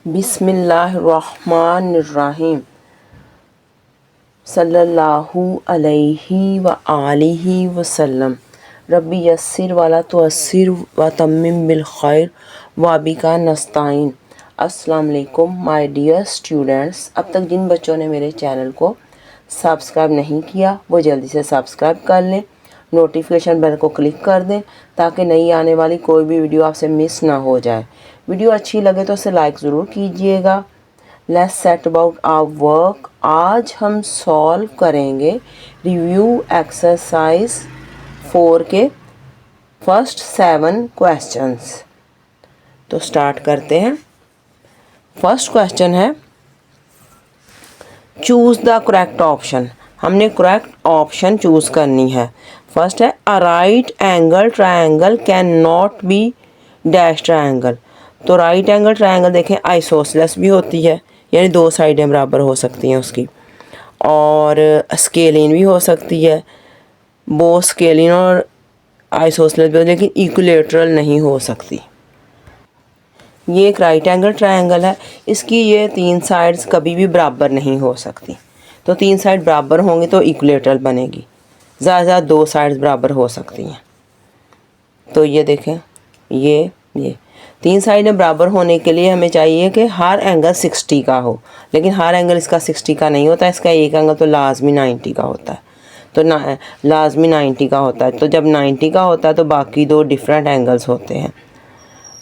बिस्मिल्लाहिर्रहमानिर्रहीम सल्लल्लाहु अलैहि व आलिहि वसल्लम। रब्बी यस्सिर वाला तुअस्सिर व तम्मिम बिल खैर व बिका नस्ताइन। अस्सलाम वालेकुम माय डियर स्टूडेंट्स। अब तक जिन बच्चों ने मेरे चैनल को सब्सक्राइब नहीं किया वो जल्दी से सब्सक्राइब कर लें, नोटिफिकेशन बेल को क्लिक कर दें ताकि नई आने वाली कोई भी वीडियो आपसे मिस ना हो जाए। वीडियो अच्छी लगे तो उसे लाइक ज़रूर कीजिएगा। Let's set about our work. आज हम सॉल्व करेंगे रिव्यू एक्सरसाइज 4 के फर्स्ट 7 क्वेश्चंस। तो स्टार्ट करते हैं। फर्स्ट क्वेश्चन है चूज़ द करेक्ट ऑप्शन। हमने करेक्ट ऑप्शन चूज़ करनी है। फर्स्ट है अ right angle triangle can not be dash triangle. तो राइट एंगल ट्रायंगल देखें आइसोसेलेस भी होती है, यानी दो साइडें बराबर हो सकती हैं उसकी, और स्केलिन भी हो सकती है। वो स्केलिन और आइसोसेलेस भी, लेकिन इक्विलेटरल नहीं हो सकती। ये एक राइट एंगल ट्रायंगल है, इसकी ये 3 साइड्स कभी भी बराबर नहीं हो सकती। तो 3 साइड बराबर होंगी तो इक्विलेटरल बनेगी। ज़्यादा ज़्यादा 2 साइड्स बराबर हो सकती हैं। तो ये देखें, ये 3 साइडें बराबर होने के लिए हमें चाहिए कि हर एंगल 60 का हो, लेकिन हर एंगल इसका 60 का नहीं होता। इसका एक एंगल तो लाजमी 90 का होता है। तो लाजमी 90 का होता है। तो जब 90 का होता है तो बाकी 2 डिफरेंट एंगल्स होते हैं।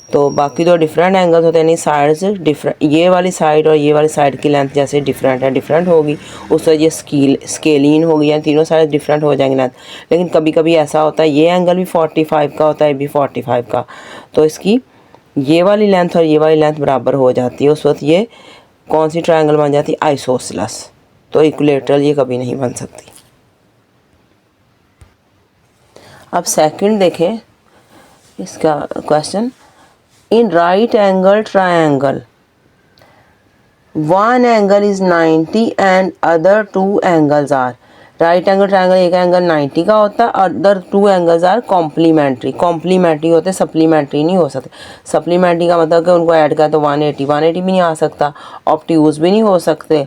तो बाकी 2 डिफरेंट एंगल्स होते हैं, यानी साइड्स डिफरेंट। ये वाली साइड और ये वाली साइड की लेंथ जैसे डिफरेंट होगी, उस वजह स्केलिन होगी, यानी तीनों साइड डिफरेंट हो जाएंगी लेंथ। लेकिन कभी कभी ऐसा होता है ये एंगल भी 45 का होता है, ये भी 45 का, तो इसकी ये वाली लेंथ और ये वाली लेंथ बराबर हो जाती है। उस वक्त ये कौन सी ट्रायंगल बन जाती है? आइसोसेलेस। तो इक्विलेटरल ये कभी नहीं बन सकती। अब सेकंड देखें इसका question. In right angle triangle one angle is 90 and other 2 angles are. Right angle triangle एक एंगल 90 का होता है, अदर 2 एंगल्स आर कॉम्प्लीमेंट्री होते हैं, सप्लीमेंट्री नहीं हो सकते। सप्लीमेंट्री का मतलब कि उनको ऐड करें तो 180 भी नहीं आ सकता, ऑब्ट्यूज भी नहीं हो सकते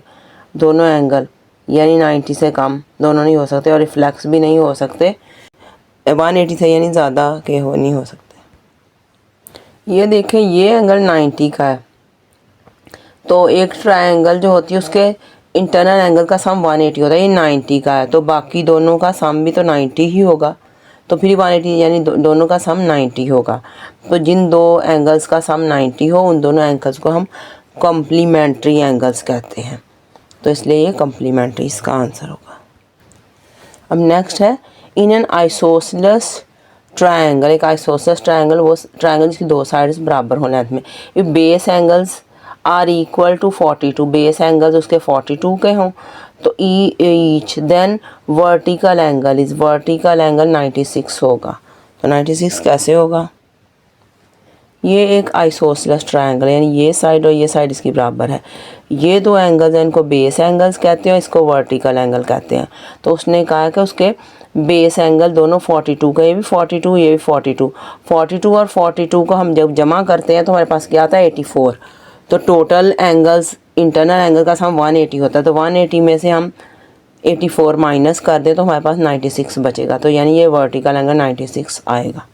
दोनों एंगल, यानी 90 से कम दोनों नहीं हो सकते, और रिफ्लेक्स भी नहीं हो सकते 180 से, यानी ज़्यादा के नहीं हो सकते। ये देखें, ये एंगल 90 का है, तो एक ट्रायंगल जो होती है उसके इंटरनल एंगल का सम 180 होता है। ये 90 का है, तो बाकी दोनों का सम भी तो 90 ही होगा। तो फिर 180 यानी दोनों का सम 90 होगा। तो जिन 2 एंगल्स का सम 90 हो उन दोनों एंगल्स को हम कॉम्प्लीमेंट्री एंगल्स कहते हैं। तो इसलिए ये कॉम्प्लीमेंट्री इसका आंसर होगा। अब नेक्स्ट है इन एन आइसोसेलेस ट्रायंगल। एक आइसोसेलेस ट्रायंगल वो ट्रायंगल जिसकी 2 साइड्स बराबर हो लेंथ में। If base angles are equal to 42, base angles उसके 42 के हों, तो ईच देन वर्टिकल एंगल 96 होगा। तो 96 कैसे होगा? ये एक आइसोसेलेस ट्रायंगल, यानी ये साइड और ये साइड इसकी बराबर है। ये 2 एंगल्स हैं, इनको बेस एंगल्स कहते हैं, इसको वर्टिकल एंगल कहते हैं। तो उसने कहा कि उसके बेस एंगल दोनों 42 का, ये भी 42 ये भी 42 और 42 को हम जब जमा करते हैं तो हमारे पास क्या आता है? 84। तो टोटल एंगल्स इंटरनल एंगल का सम 180 होता है। तो 180 में से हम 84 माइनस कर दें तो हमारे पास 96 बचेगा। तो यानी ये वर्टिकल एंगल 96 आएगा।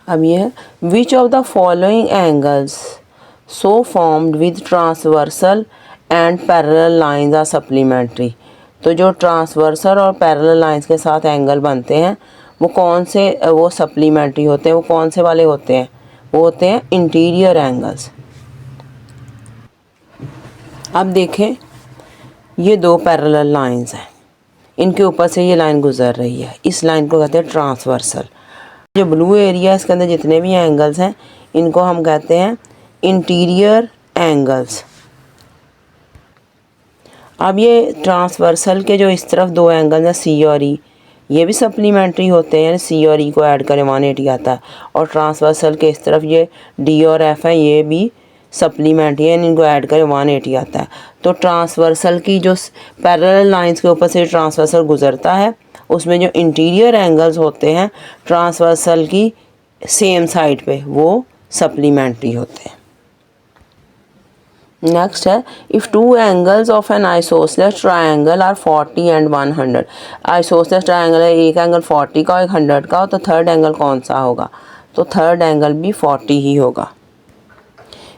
अब ये है which of the following angles so formed with transversal and parallel lines are supplementary. तो जो ट्रांसवर्सल और पैरेलल लाइंस के साथ एंगल बनते हैं वो कौन से, वो सप्लीमेंट्री होते हैं। वो कौन से वाले होते हैं? वो होते हैं इंटीरियर एंगल्स। अब देखें, ये 2 पैरेलल लाइंस हैं, इनके ऊपर से ये लाइन गुजर रही है, इस लाइन को कहते हैं ट्रांसवर्सल। जो ब्लू एरिया है इसके अंदर जितने भी एंगल्स हैं इनको हम कहते हैं इंटीरियर एंगल्स। अब ये ट्रांसवर्सल के जो इस तरफ 2 एंगल्स हैं सी और ई, ये भी सप्लीमेंट्री होते हैं, यानी सी और ई को ऐड करें 180 आता है। और ट्रांसवर्सल के इस तरफ ये डी और एफ है, ये भी सप्लीमेंट्री है, यानी इनको ऐड करें 180 आता है। तो ट्रांसवर्सल की जो पैरेलल लाइंस के ऊपर से ट्रांसवर्सल गुजरता है उसमें जो इंटीरियर एंगल्स होते हैं ट्रांसवर्सल की सेम साइड पे वो सप्लीमेंट्री होते हैं। नेक्स्ट है if two angles of an isosceles triangle are 40 and 100। Isosceles triangle है, एक एंगल 40 का और एक 100 का हो, तो थर्ड एंगल कौन सा होगा? तो थर्ड एंगल भी 40 ही होगा।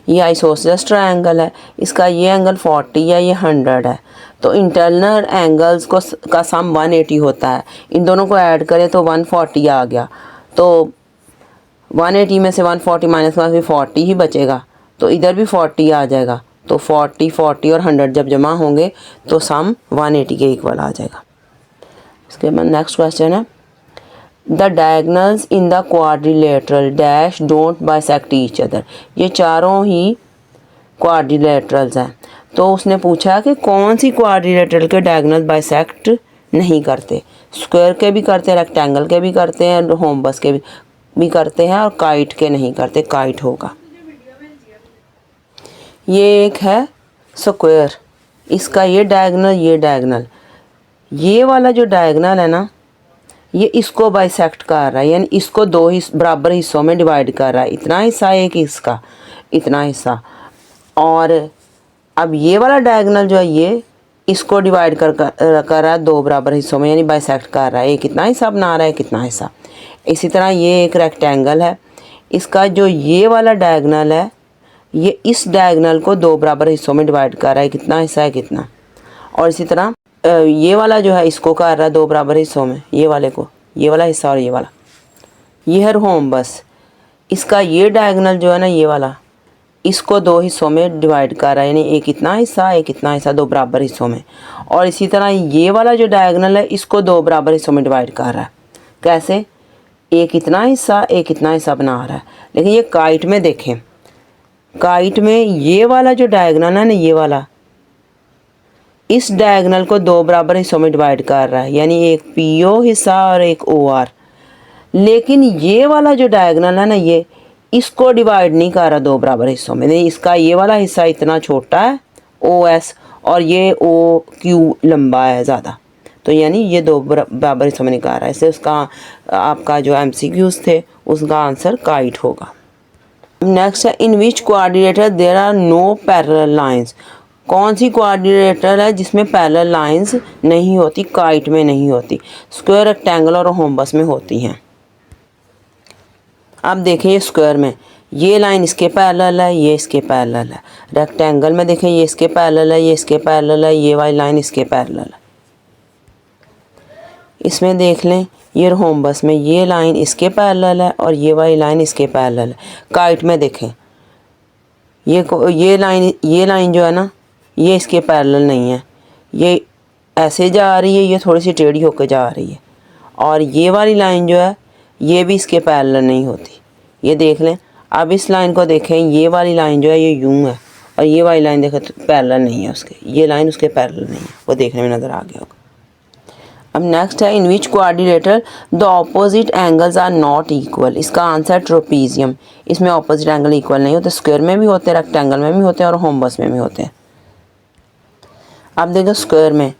ये आइसोसेलेस ट्रायंगल है, इसका ये एंगल 40 है, ये 100 है, तो इंटरनल एंगल्स को का सम 180 होता है। इन दोनों को ऐड करें तो 140 आ गया, तो 180 में से 140 माइनस में 40 ही बचेगा, तो इधर भी 40 आ जाएगा। तो 40 40 और 100 जब जमा होंगे तो सम 180 के इक्वल आ जाएगा। इसके बाद नेक्स्ट क्वेश्चन है the diagonals in the quadrilateral dash don't bisect each other. ये चारों ही क्वाड्रिलेटरल्स हैं, तो उसने पूछा कि कौन सी क्वाड्रिलेटरल के डायगनल बाइसेक्ट नहीं करते। स्क्वायर के भी करते हैं, रेक्टेंगल के भी करते हैं, रोम्बस के भी करते हैं, और काइट के नहीं करते। काइट होगा। ये एक है स्क्वायर, इसका ये डायगनल, ये डायगनल, ये वाला जो डायगनल है ना, ये इसको बाइसेक्ट कर रहा है, यानी इसको दो बराबर हिस्सों में डिवाइड कर रहा है। इतना हिस्सा एक इसका, इतना हिस्सा, और अब ये वाला डायगनल जो है ये इसको डिवाइड कर रहा है दो बराबर हिस्सों में, यानी बाइसेक्ट कर रहा है। एक कितना हिस्सा बना रहा है, कितना हिस्सा। इसी तरह ये एक रेक्टेंगल है, इसका जो ये वाला डायगनल है ये इस डायगनल को दो बराबर हिस्सों में डिवाइड कर रहा है, कितना हिस्सा है कितना। और इसी तरह ये वाला जो है इसको कर रहा है दो बराबर हिस्सों में, ये वाले को, ये वाला हिस्सा और ये वाला। ये है रोम्बस, इसका ये डायगनल जो है ना ये वाला, इसको दो हिस्सों में डिवाइड कर रहा है, यानी एक इतना हिस्सा एक इतना हिस्सा, दो बराबर हिस्सों में। और इसी तरह ये वाला जो डायगनल है इसको दो बराबर हिस्सों में डिवाइड कर रहा है। कैसे? एक इतना हिस्सा एक इतना हिस्सा बना रहा है। लेकिन ये काइट में देखें, काइट में ये वाला जो डायगनल है ना ये वाला, इस डायगनल को दो बराबर हिस्सों में डिवाइड कर रहा है, यानी एक पीओ हिस्सा और एक ओआर। लेकिन ये वाला जो डायगनल है ना ये इसको डिवाइड नहीं कर रहा दो बराबर हिस्सों में। नहीं, इसका ये वाला हिस्सा इतना छोटा है ओ एस, और ये ओ क्यू लंबा है ज़्यादा, तो यानी ये दो बराबर हिस्सों में नहीं कर रहा है। इससे उसका आपका जो MCQs थे उसका आंसर काइट होगा। नेक्स्ट है in which coordinator there are no parallel lines. कौन सी कोऑर्डिनेटर है जिसमें पैरेलल लाइंस नहीं होती? काइट में नहीं होती, स्क्वायर, रेक्टेंगल और रोम्बस में होती हैं। अब देखें ये स्क्वायर में ये लाइन इसके पैरेलल है, ये इसके पैरेलल है। रेक्टेंगल में देखें ये इसके पैरेलल है, ये इसके पैरेलल है, ये वाली लाइन इसके पैरेलल है। इसमें देख लें ये रोम्बस में ये लाइन इसके पैरेलल है और ये वाली लाइन इसके पैरेलल है। काइट में देखें ये लाइन जो है ना ये इसके पैरेलल नहीं है, ये ऐसे जा रही है, ये थोड़ी सी टेढ़ी होकर जा रही है। और ये वाली लाइन जो है ये भी इसके पैरेलल नहीं होती, ये देख लें। अब इस लाइन को देखें, ये वाली लाइन जो है ये यूं है, और ये वाली लाइन देखें तो पैरेलल नहीं है उसके, ये लाइन उसके पैरेलल नहीं है, वो देखने में नज़र आ गया होगा। अब नेक्स्ट है in which coordinator the opposite angles are not equal. इसका आंसर ट्रोपीजियम। इसमें ऑपोजिट एंगल इक्वल नहीं होते, स्क्वायर में भी होते हैं, रेक्टेंगल में भी होते हैं और रोम्बस में भी होते हैं। अब देखो स्क्वायर में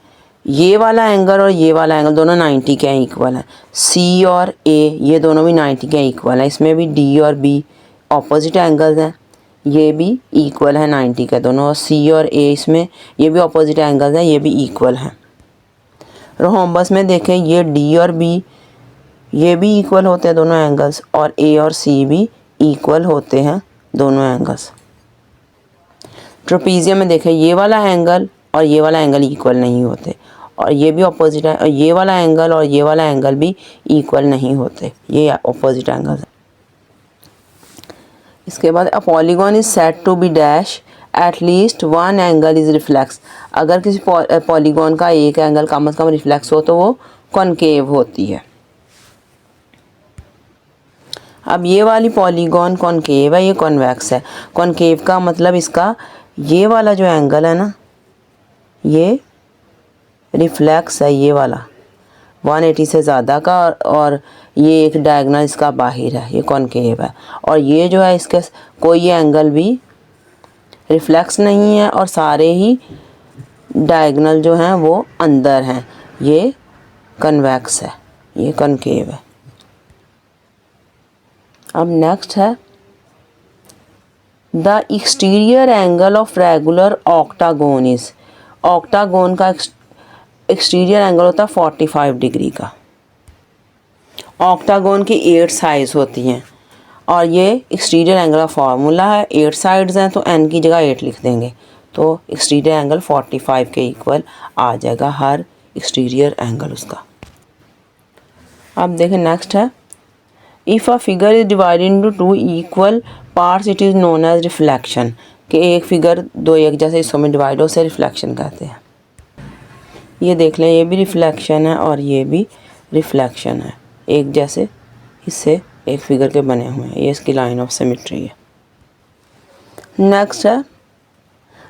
ये वाला एंगल और ये वाला एंगल दोनों 90 के इक्वल है। सी और ए ये दोनों भी 90 के इक्वल है। इसमें भी डी और बी ऑपोजिट एंगल्स हैं, ये भी इक्वल है 90 के दोनों। और सी और ए इसमें ये भी ऑपोजिट एंगल्स हैं, ये भी इक्वल हैं। रोम्बस में देखें ये डी और बी ये भी इक्वल होते हैं दोनों एंगल्स, और ए और सी भी इक्वल होते हैं दोनों एंगल्स। ट्रोपीजियम में देखें ये वाला एंगल और ये वाला एंगल इक्वल नहीं होते, और ये भी ऑपोजिट है, और ये वाला एंगल और ये वाला एंगल भी इक्वल नहीं होते, ये ऑपोजिट एंगल्स है। इसके बाद a polygon is said to be dash at least one angle is reflex. अगर किसी पॉलीगॉन का एक एंगल कम से कम रिफ्लेक्स हो तो वो कॉनकेव होती है। अब ये वाली पॉलीगॉन कॉनकेव है, ये कॉन्वेक्स है। कॉनकेव का मतलब इसका ये वाला जो एंगल है ना ये रिफ्लेक्स है, ये वाला 180 से ज़्यादा का, और ये एक डायगोनल इसका बाहर है, ये कॉनकेव है। और ये जो है इसके कोई एंगल भी रिफ्लेक्स नहीं है, और सारे ही डायगोनल जो हैं वो अंदर हैं, ये कन्वेक्स है, ये कॉनकेव है। अब नेक्स्ट है the exterior angle of regular octagon is, octagon का एक्सटीरियर एंगल होता है 45 डिग्री का। ऑक्टागोन की 8 साइड्स होती हैं और ये एक्सटीरियर एंगल का फार्मूला है। 8 साइड्स हैं तो n की जगह 8 लिख देंगे, तो एक्सटीरियर एंगल 45 के इक्वल आ जाएगा हर एक्सटीरियर एंगल उसका। अब देखें नेक्स्ट है, if a figure is divided into 2 equal parts it is known as reflection, कि एक फिगर 2 एक जैसे हिस्सों में डिवाइड हो, उसे रिफ्लेक्शन कहते हैं। ये देख लें, ये भी रिफ्लेक्शन है और ये भी रिफ्लेक्शन है, एक जैसे हिस्से एक फिगर के बने हुए हैं, ये इसकी लाइन ऑफ सिमेट्री है। नेक्स्ट है,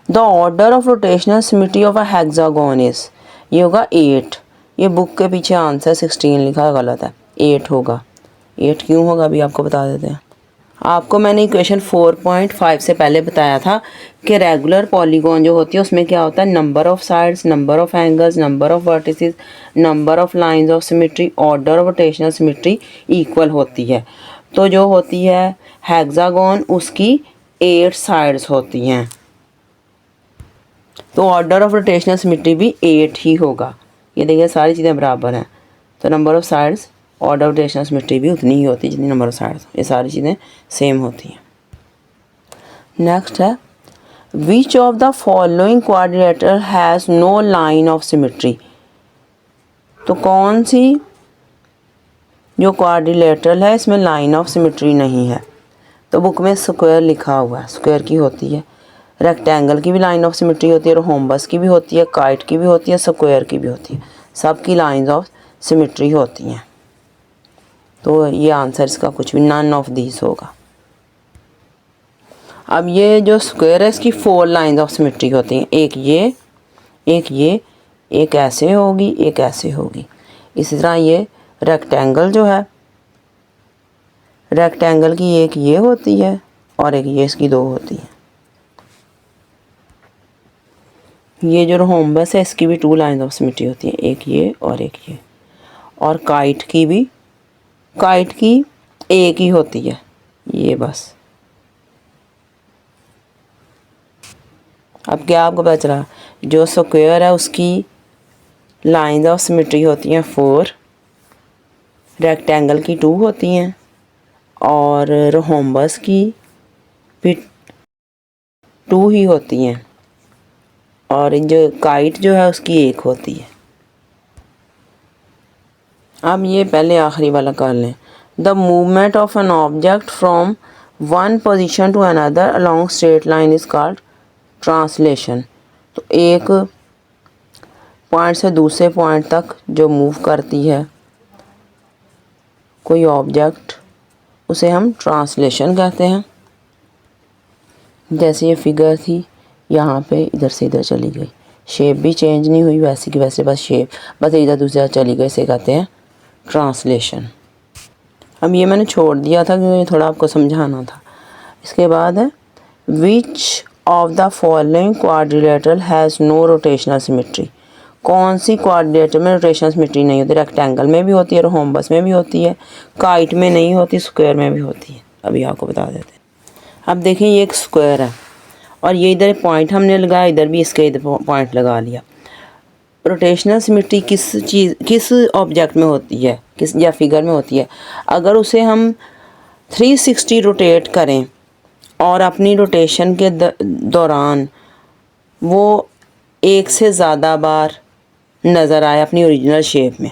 the order of rotational symmetry of a hexagon is, ये होगा 8। ये बुक के पीछे आंसर 16 लिखा है, गलत है, 8 होगा। 8 क्यों होगा अभी आपको बता देते हैं। आपको मैंने इक्वेशन 4.5 से पहले बताया था कि रेगुलर पॉलीगॉन जो होती है उसमें क्या होता है, number of sides, number of angles, number of vertices, number of lines of symmetry, order of rotational symmetry equal होती है। तो जो होती है हेक्सागोन उसकी 8 साइड्स होती हैं, तो ऑर्डर ऑफ रोटेशनल सिमेट्री भी 8 ही होगा। ये देखिए सारी चीज़ें बराबर हैं, तो number of sides, order of rotational symmetry भी उतनी ही होती है जितनी नंबर ऑफ साइड्स, ये सारी चीज़ें सेम होती हैं। नेक्स्ट है, which of the following quadrilateral has no line of symmetry, तो कौन सी जो क्वाड्रिलेटरल है इसमें लाइन ऑफ सिमेट्री नहीं है। तो बुक में स्क्वायर लिखा हुआ है, स्क्वायर की होती है, रेक्टेंगल की भी लाइन ऑफ सिमेट्री होती है, रोम्बस की भी होती है, काइट की भी होती है, स्क्वायर की भी होती है, सबकी लाइंस ऑफ सिमेट्री होती हैं। तो ये आंसर इसका कुछ भी नन ऑफ दीज होगा। अब ये जो स्क्वायर है इसकी 4 लाइंस ऑफ सिमेट्री होती हैं, एक ये, एक ऐसे होगी, एक ऐसे होगी। इसी तरह ये रेक्टेंगल जो है, रेक्टेंगल की एक ये होती है और एक ये, इसकी 2 होती है। ये जो रोम्बस है इसकी भी 2 लाइंस ऑफ सिमेट्री होती है, एक ये और एक ये। और काइट की भी, काइट की एक ही होती है, ये बस। अब क्या आपको पता चला, जो स्क्वायर है उसकी लाइंस ऑफ सिमेट्री होती हैं 4, रेक्टेंगल की 2 होती हैं और रोम्बस की भी 2 ही होती हैं, और जो काइट जो है उसकी 1 होती है। अब ये पहले आखिरी वाला कर लें, the movement of an object from one position to another along straight line is called translation. तो एक पॉइंट से दूसरे पॉइंट तक जो मूव करती है कोई ऑब्जेक्ट, उसे हम ट्रांसलेशन कहते हैं। जैसे ये फिगर थी, यहाँ पे इधर से इधर चली गई, शेप भी चेंज नहीं हुई, वैसे की वैसे बस शेप बस इधर दूसरा चली गई, इसे कहते हैं ट्रांसलेशन। अब ये मैंने छोड़ दिया था क्योंकि थोड़ा आपको समझाना था। इसके बाद है, which of the following quadrilateral has no rotational symmetry, कौन सी क्वाड्रिलेटर में रोटेशनल सिमेट्री नहीं होती। रेक्टेंगल में भी होती है, रोम्बस में भी होती है, काइट में नहीं होती, स्क्वायर में भी होती है। अभी आपको बता देते हैं। अब देखें ये एक स्क्वायर है और ये इधर पॉइंट हमने लगाया, इधर भी इसके इधर पॉइंट लगा लिया। रोटेशनल सिमेट्री किस ऑब्जेक्ट में होती है, किस या फिगर में होती है, अगर उसे हम 360 रोटेट करें और अपनी रोटेशन के दौरान वो एक से ज़्यादा बार नज़र आए अपनी ओरिजिनल शेप में,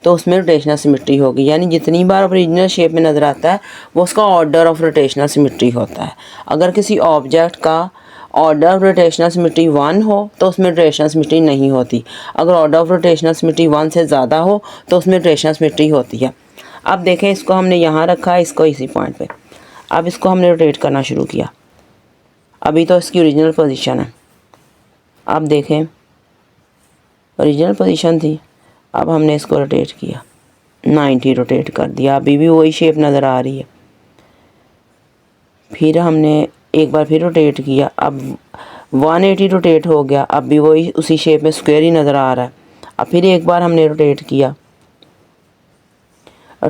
तो उसमें रोटेशनल सिमेट्री होगी। यानी जितनी बार ओरिजिनल शेप में नज़र आता है वो उसका ऑर्डर ऑफ रोटेशनल सिमेट्री होता है। अगर किसी ऑब्जेक्ट का ऑर्डर ऑफ रोटेशनल सिमेट्री 1 हो तो उसमें रोटेशनल सिमेट्री नहीं होती। अगर ऑर्डर ऑफ रोटेशनल सिमेट्री 1 से ज़्यादा हो तो उसमें रोटेशनल सिमेट्री होती है। अब देखें, इसको हमने यहाँ रखा है, इसको इसी पॉइंट पे, अब इसको हमने रोटेट करना शुरू किया। अभी तो इसकी ओरिजिनल पोजीशन है, अब देखें ओरिजिनल पोजीशन थी, अब हमने इसको रोटेट किया, 90 रोटेट कर दिया, अभी भी वही शेप नज़र आ रही है। फिर हमने एक बार फिर रोटेट किया, अब 180 रोटेट हो गया, अब भी वही उसी शेप में स्क्वायर ही नज़र आ रहा है। अब फिर एक बार हमने रोटेट किया,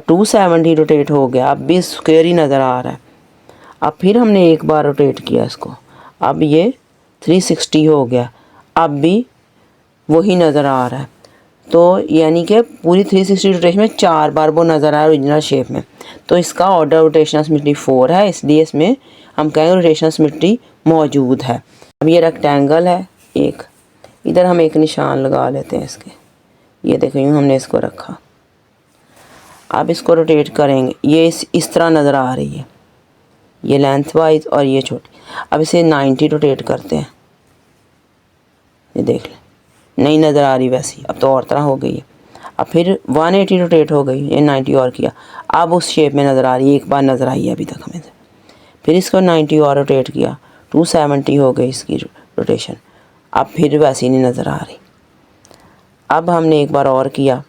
270 रोटेट हो गया, अब भी स्क्वायर ही नज़र आ रहा है। अब फिर हमने एक बार रोटेट किया इसको, अब ये 360 हो गया, अब भी वही नज़र आ रहा है। तो यानी कि पूरी 360 रोटेशन में 4 बार वो नज़र आया ओरिजिनल शेप में। तो इसका ऑर्डर रोटेशनल सिमेट्री 4 है, इसलिए इसमें हम कहेंगे रोटेशनल सिमेट्री मौजूद है। अब ये रेक्टेंगल है एक, इधर हम एक निशान लगा लेते हैं इसके, ये देखो यूँ हमने इसको रखा। अब इसको रोटेट करेंगे, ये इस तरह नज़र आ रही है, ये लेंथ वाइज और ये छोटी। अब इसे 90 रोटेट करते हैं, ये देख लें नहीं नज़र आ रही वैसी, अब तो और तरह हो गई है। अब फिर 180 रोटेट हो गई, ये 90 और किया, अब उस शेप में नज़र आ रही है, एक बार नज़र आई है अभी तक हमें से। फिर इसको 90 और रोटेट किया, 270 हो गई इसकी रोटेशन, अब फिर वैसी नहीं नज़र आ रही। अब हमने एक बार और किया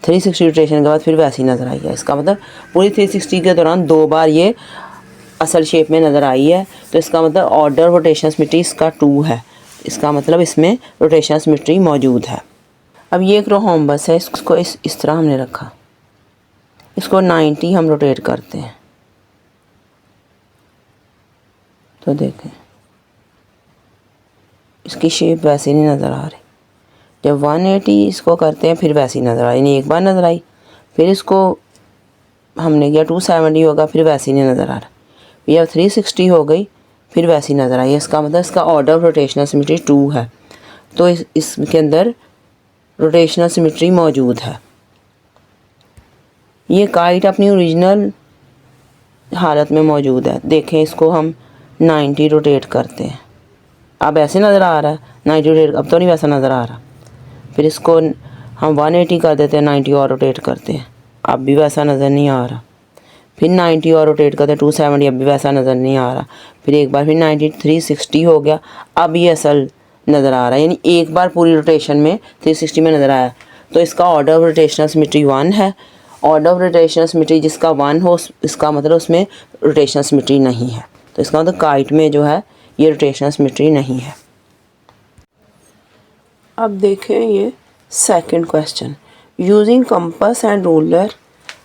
360 रोटेशन के बाद फिर वैसी नज़र आई है। इसका मतलब पूरी 360 के दौरान 2 बार ये असल शेप में नज़र आई है। तो इसका मतलब ऑर्डर रोटेशन सिमेट्री इसका 2 है, इसका मतलब इसमें रोटेशन सिमेट्री मौजूद है। अब ये एक रोम्बस है, इसको इस तरह हमने रखा, इसको 90 हम रोटेट करते हैं, तो देखें इसकी शेप वैसी नहीं नज़र आ रही। जब 180 इसको करते हैं फिर वैसी नज़र आई, नहीं एक बार नज़र आई, फिर इसको हमने किया 270 होगा, फिर वैसी नहीं नज़र आ रहा। ये 360 हो गई, फिर वैसी नज़र आई। इसका मतलब इसका ऑर्डर रोटेशनल सिमेट्री 2 है, तो इसके अंदर रोटेशनल सिमेट्री मौजूद है। ये काइट अपनी ओरिजिनल हालत में मौजूद है। देखें इसको हम 90 रोटेट करते हैं, अब ऐसे नज़र आ रहा है 90 रोटेट, अब तो नहीं वैसा नज़र आ रहा। फिर इसको हम 180 कर देते हैं, 90 और रोटेट करते हैं, अब भी वैसा नज़र नहीं आ रहा। फिर 90 और रोटेट करते हैं 270, अब भी वैसा नज़र नहीं आ रहा। फिर एक बार फिर 90 360 हो गया, अब ये असल नज़र आ रहा है, यानी एक बार पूरी रोटेशन में 360 में नज़र आया। तो इसका ऑर्डर ऑफ रोटेशनल सिमेट्री 1 है। ऑर्डर ऑफ रोटेशनल सिमेट्री जिसका 1 हो इसका मतलब उसमें रोटेशनल सिमेट्री नहीं है। तो इसका मतलब काइट में जो है ये रोटेशनल सिमेट्री नहीं है। अब देखें ये second question, using compass and ruler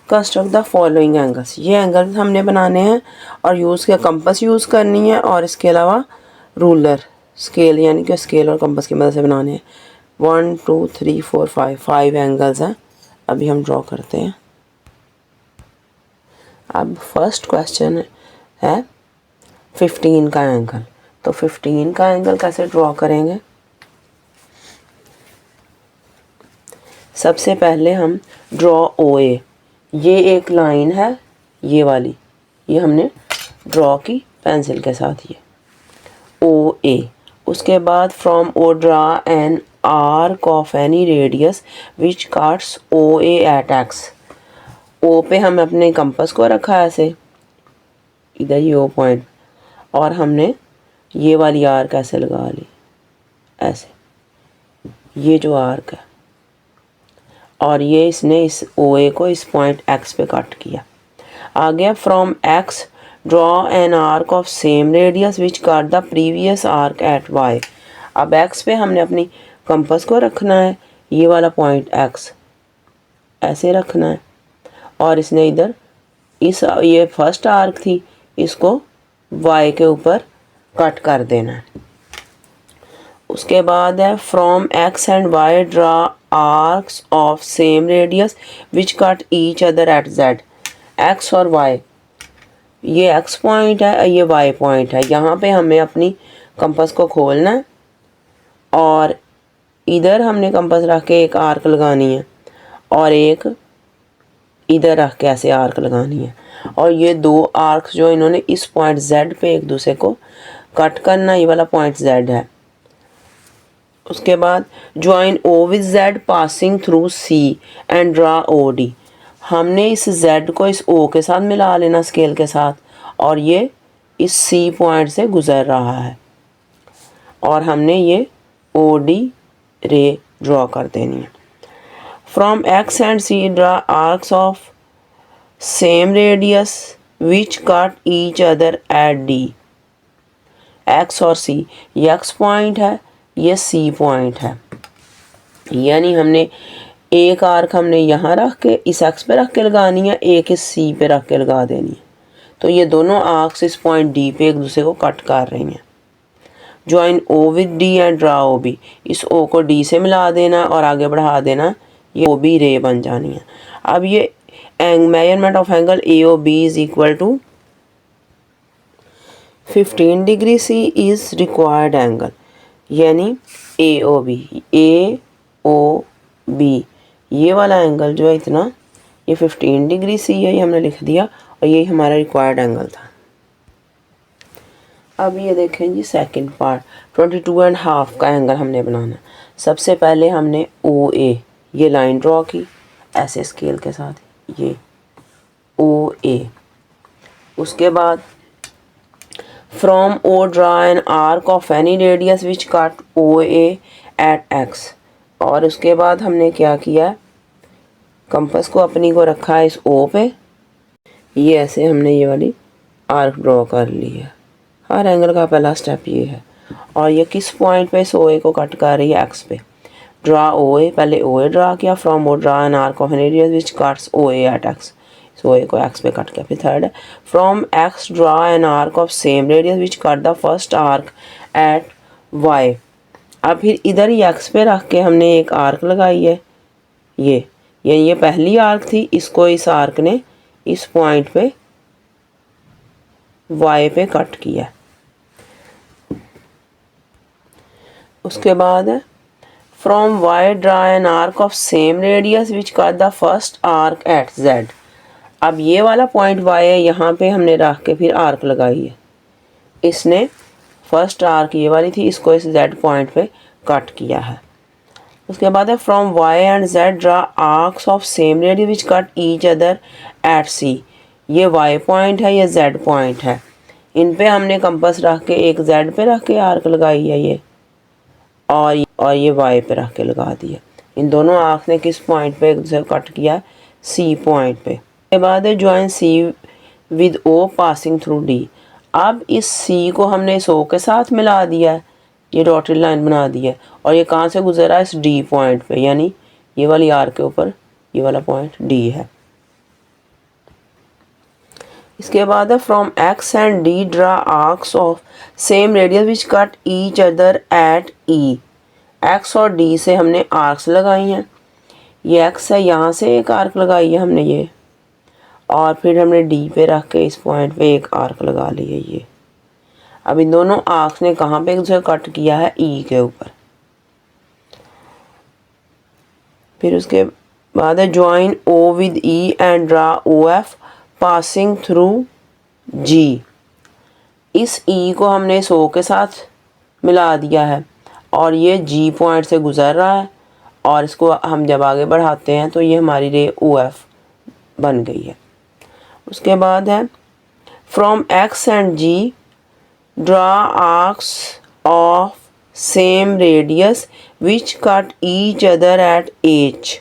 construct the following angles. ये एंगल्स हमने बनाने हैं और यूज़ किया कंपास यूज़ करनी है और इसके अलावा रूलर स्केल यानी कि स्केल और कंपास की मदद से बनाने हैं। 1 2 3 4 5 एंगल्स हैं, अभी हम ड्रॉ करते हैं। अब फर्स्ट क्वेश्चन है 15 का एंगल, तो 15 का एंगल कैसे ड्रॉ करेंगे। सबसे पहले हम ड्रॉ OA, ये एक लाइन है ये वाली, ये हमने ड्रॉ की पेंसिल के साथ, ये OA। उसके बाद from O draw an arc of any radius which cuts OA at X। O पे हम अपने कंपास को रखा है ऐसे, इधर ये O पॉइंट, और हमने ये वाली आर्क ऐसे लगा ली ऐसे, ये जो आर्क है, और ये इसने इस OA को इस पॉइंट X पे कट किया। आ गया from X draw an arc of same radius which cut the previous arc eight Y। अब X पे हमने अपनी कंपास को रखना है, ये वाला पॉइंट X ऐसे रखना है, और इसने इधर ये फर्स्ट आर्क थी, इसको Y के ऊपर कट कर देना है। उसके बाद है from X and Y draw arcs of same radius which cut each other eight Z। X और Y, ये X पॉइंट है, ये Y पॉइंट है, यहाँ पे हमें अपनी कंपास को खोलना है और इधर हमने कंपास रख के एक आर्क लगानी है और एक इधर रख के ऐसे आर्क लगानी है, और ये दो आर्क्स जो इन्होंने इस पॉइंट Z पे एक दूसरे को कट करना, ये वाला पॉइंट Z है। उसके बाद join O with Z passing through C and draw OD। हमने इस Z को इस O के साथ मिला लेना स्केल के साथ, और ये इस C पॉइंट से गुजर रहा है, और हमने ये OD रे ड्रॉ कर देनी है। From X and C draw arcs of same radius which cut each other eight D। X और C, ये X पॉइंट है, ये C पॉइंट है, यानी हमने एक आर्क हमने यहाँ रख के इस X पे रख के लगानी है, एक इस C पे रख के लगा देनी है। तो ये दोनों आर्क्स इस पॉइंट डी पे एक दूसरे को कट कर रही हैं। Join O with D and draw O B, इस ओ को डी से मिला देना और आगे बढ़ा देना, ये ओ बी रे बन जानी है। अब ये measurement of angle A O B is equal to 15 degree C is required angle, यानी ए ओ बी ये वाला एंगल जो है इतना, ये 15 डिग्री सी है, ये हमने लिख दिया और ये हमारा रिक्वायर्ड एंगल था। अब ये देखें जी सेकंड पार्ट, 22.5 का एंगल हमने बनाना। सबसे पहले हमने ओ ए ये लाइन ड्रॉ की ऐसे स्केल के साथ, ये ओ ए। उसके बाद from O draw an arc of any radius which cut O A at X. और उसके बाद हमने क्या किया, कंपास को अपनी को रखा है इस ओ पे, ये ऐसे हमने ये वाली आर्क ड्रॉ कर ली है। हर एंगल का पहला स्टेप ये है। और ये किस पॉइंट पे इस ओ ए को कट कर रही है, एक्स पे। ड्रा ओ ए, पहले ओ ए ड्रा किया, from O draw an arc of an radius which cuts O A at X, इस ओ ए को एक्स पे कट किया। फिर थर्ड है from X draw an arc of same radius which cut the first arc at Y. अब फिर इधर ही x पे रख के हमने एक आर्क लगाई है, ये पहली आर्क थी, इसको इस आर्क ने इस पॉइंट पे वाई पे कट किया। उसके बाद है from Y draw an arc of same radius which cut the first arc at Z. अब ये वाला पॉइंट वाई है, यहाँ पे हमने रख के फिर आर्क लगाई है, इसने फर्स्ट आर्क ये वाली थी, इसको इस जेड पॉइंट पे कट किया है। उसके बाद है from Y and Z draw arcs of same radius which cut each other at C. ये वाई पॉइंट है, ये जेड पॉइंट है, इन पे हमने कंपास रख के एक जेड पे रख के आर्क लगाई है ये, और ये वाई पे रख के लगा दिया। इन दोनों आर्क ने किस पॉइंट पे एक दूसरे को कट किया, सी पॉइंट पे। उसके बाद है join C with O passing through D. अब इस सी को हमने इस ओ के साथ मिला दिया है, ये डॉटेड लाइन बना दी है, और ये कहाँ से गुजरा है, इस डी पॉइंट पे, यानी ये वाली आर्क के ऊपर ये वाला पॉइंट डी है। इसके बाद है from X and D draw arcs of same radius which cut each other at E. X और डी से हमने आर्क्स लगाई हैं, ये एक्स है, यहाँ से एक आर्क लगाई है हमने ये, और फिर हमने डी पे रख के इस पॉइंट पे एक आर्क लगा ली है ये। अब इन दोनों आर्क्स ने कहाँ पे एक दूसरे कट किया है, ई के ऊपर। फिर उसके बाद है join O with E and draw O F passing through G. इस ई को हमने इस ओ के साथ मिला दिया है और ये जी पॉइंट से गुजर रहा है, और इसको हम जब आगे बढ़ाते हैं तो ये हमारी रे ओ एफ बन गई है। उसके बाद है from X and G draw arcs of same radius which cut each other at H.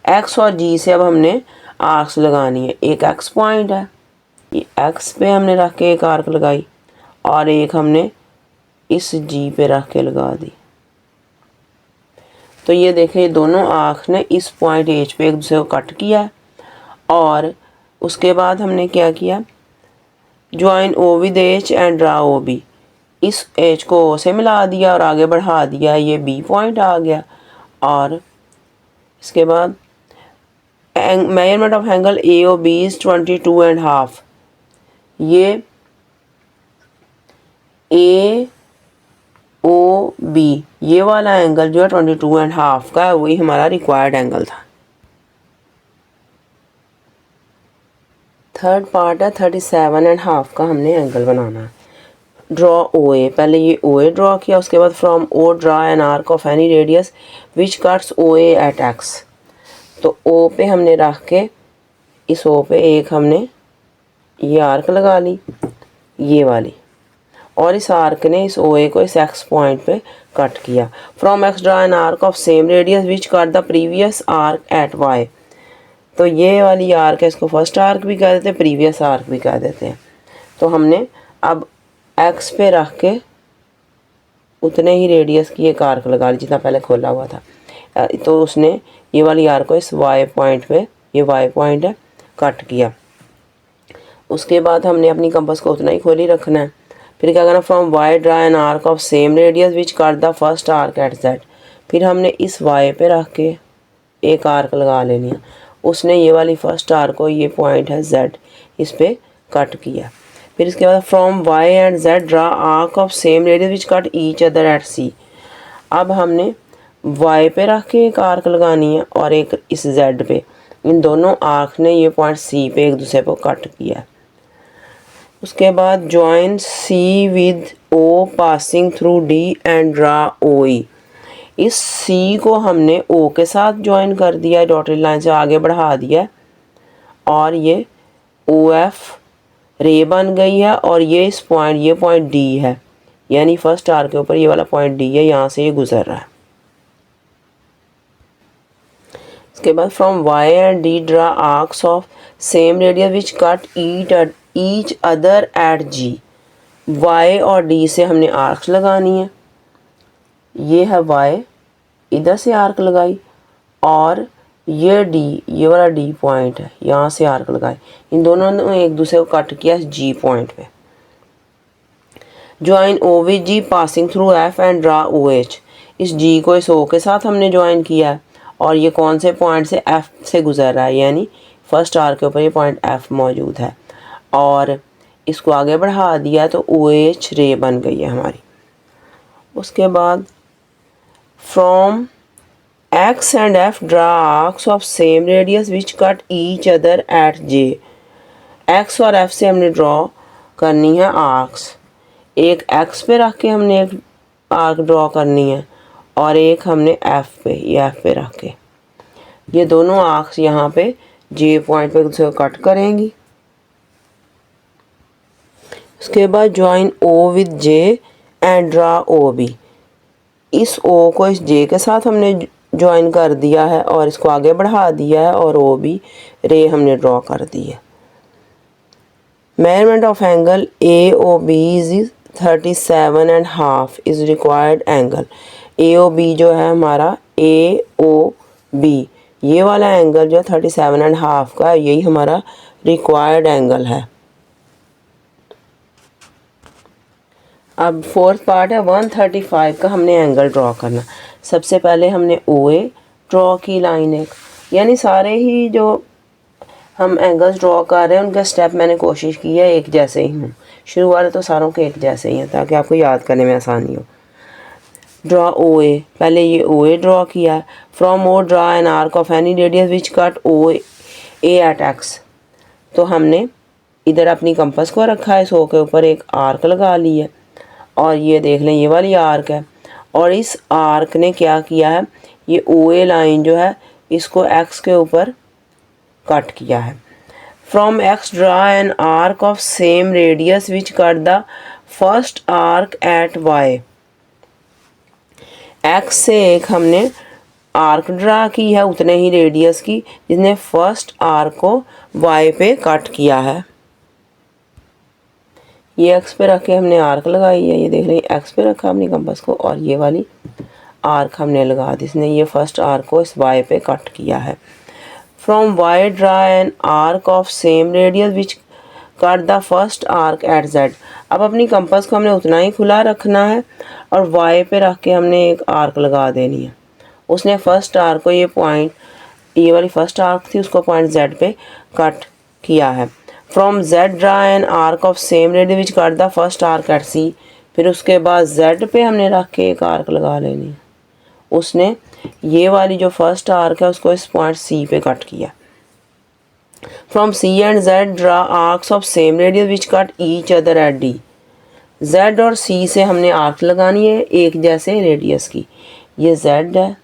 X और जी से अब हमने आर्क्स लगानी है। एक एक्स पॉइंट है, ये एक्स पे हमने रख के एक आर्क लगाई, और एक हमने इस जी पे रख के लगा दी। तो ये देखें, ये दोनों आर्क ने इस पॉइंट एच पे एक दूसरे को कट किया है। और उसके बाद हमने क्या किया, join O with H and draw O B. इस एच को ओ से मिला दिया और आगे बढ़ा दिया, ये बी पॉइंट आ गया। और इसके बाद measurement of angle A O B is 22.5। ये ए ओ बी ये वाला एंगल जो है 22.5 का है, वही हमारा रिक्वायर्ड एंगल था। थर्ड पार्ट है 37.5 का, हमने एंगल बनाना है। ड्रॉ ओ ए, पहले ये ओ ए ड्रॉ किया, उसके बाद from O draw an arc of any radius which cuts O A at X. तो ओ पे हमने रख के इस ओ पे एक हमने ये आर्क लगा ली, ये वाली, और इस आर्क ने इस ओ ए को इस एक्स पॉइंट पे कट किया। From X draw an arc of same radius which cut the previous arc at Y. तो ये वाली आर्क है, इसको फर्स्ट आर्क भी कह देते हैं, प्रीवियस आर्क भी कह देते हैं। तो हमने अब एक्स पे रख के उतने ही रेडियस की एक आर्क लगा ली जितना पहले खोला हुआ था। तो उसने ये वाली आर्क को इस वाई पॉइंट पे, ये वाई पॉइंट है, कट किया। उसके बाद हमने अपनी कंपास को उतना ही खोली रखना है। फिर क्या करना, from Y draw an arc of same radius which cut the first arc at Z. फिर हमने इस वाई पे रख के एक आर्क लगा लेनी है। उसने ये वाली फर्स्ट आर्क को, ये पॉइंट है जेड, इस पे कट किया। फिर इसके बाद from Y and Z draw arc of same radius which cut each other at C. अब हमने वाई पे रख के एक आर्क लगानी है और एक इस जेड पे। इन दोनों आर्क ने ये पॉइंट सी पे एक दूसरे को कट किया। उसके बाद join C with O passing through D and draw O E. इस सी को हमने ओ के साथ ज्वाइन कर दिया है, डॉटेड लाइन से आगे बढ़ा दिया है, और ये ओ एफ रे बन गई है। और ये इस पॉइंट, ये पॉइंट डी है, यानी फर्स्ट आर्क के ऊपर ये वाला पॉइंट डी है, यहाँ से ये गुजर रहा है। इसके बाद from Y and D draw arcs of same radius which cut each other at G. Y और डी से हमने आर्क्स लगानी है। ये है वाई, इधर से आर्क लगाई, और ये डी, ये वाला डी पॉइंट है, यहाँ से आर्क लगाई। इन दोनों ने एक दूसरे को कट किया जी पॉइंट पे। Join O with G passing through F and draw O H. इस जी को इस ओ के साथ हमने ज्वाइन किया है, और ये कौन से पॉइंट से, एफ से गुजर रहा है, यानी फर्स्ट आर्क के ऊपर ये पॉइंट एफ मौजूद है, और इसको आगे बढ़ा दिया तो ओ एच रे बन गई है हमारी। उसके बाद from X and F draw arcs of same radius which cut each other eight J. X और एफ से हमने ड्रॉ करनी है आर्क्स। एक एक्स पे रख के हमने एक आर्क ड्रॉ करनी है, और एक हमने एफ पे, ये एफ पे रख के ये दोनों आर्क्स यहाँ पे जे पॉइंट पे दूसरे को कट करेंगी। उसके बाद join O with J and draw O B. इस ओ को इस जे के साथ हमने ज्वाइन कर दिया है और इसको आगे बढ़ा दिया है, और ओ बी रे हमने ड्रॉ कर दी है। Measurement of angle A O B is 37.5 is required angle. A O B जो है हमारा, ए ओ बी ये वाला एंगल जो 37.5 का, यही हमारा रिक्वायर्ड एंगल है। अब फोर्थ पार्ट है 135 का, हमने एंगल ड्रॉ करना। सबसे पहले हमने ओ ए ड्रॉ की लाइन एक, यानी सारे ही जो हम एंगल्स ड्रॉ कर रहे हैं उनका स्टेप मैंने कोशिश की है एक जैसे ही हूँ। शुरू वाले तो सारों के एक जैसे ही हैं ताकि आपको याद करने में आसानी हो। ड्रॉ ओ ए, पहले ये ओ ए ड्रॉ किया है। From O draw an arc of any radius which cut O A at X. तो हमने इधर अपनी कंपास को रखा है, इस ओ के ऊपर एक आर्क लगा ली है, और ये देख लें ये वाली आर्क है, और इस आर्क ने क्या किया है, ये ओ ए लाइन जो है इसको एक्स के ऊपर कट किया है। From X draw an arc of same radius which cut the first arc at Y. X से एक हमने आर्क ड्रा की है उतने ही रेडियस की जिसने फर्स्ट आर्क को वाई पे कट किया है। ये एक्स पे रख के हमने आर्क लगाई है, ये देख रहे हैं एक्स पे रखा हमने कंपास को, और ये वाली आर्क हमने लगा दी, इसने ये फर्स्ट आर्क को इस वाई पे कट किया है। From Y draw an arc of same radius which cut the first arc at Z. अब अपनी कंपास को हमने उतना ही खुला रखना है, और वाई पे रख के हमने एक आर्क लगा देनी है। उसने फर्स्ट आर्क को, ये पॉइंट, ये वाली फर्स्ट आर्क थी, उसको पॉइंट जेड पे कट किया है। From Z draw an arc of same radius which cut the first arc at C. फिर उसके बाद जेड पे हमने रख के एक आर्क लगा लेनी है। उसने ये वाली जो फर्स्ट आर्क है उसको इस पॉइंट सी पे कट किया। From C and Z draw arcs of same radius which cut each other at D. Z और सी से हमने आर्क लगानी है एक जैसे रेडियस की। ये जेड है,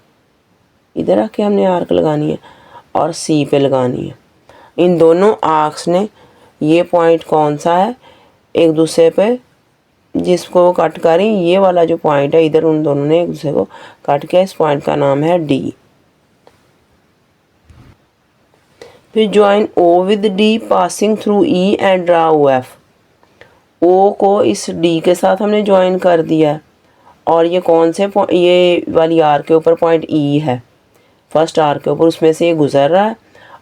इधर आके हमने आर्क लगानी है, और सी पे लगानी है। इन दोनों आर्क्स ने, ये पॉइंट कौन सा है, एक दूसरे पे जिसको कट करें, ये वाला जो पॉइंट है इधर, उन दोनों ने एक दूसरे को कट किया, इस पॉइंट का नाम है डी। फिर join O with D passing through E and draw O F. O को इस डी के साथ हमने ज्वाइन कर दिया है, और ये कौन से ये वाली आर के ऊपर पॉइंट ई है, फर्स्ट आर के ऊपर, उसमें से ये गुजर रहा है,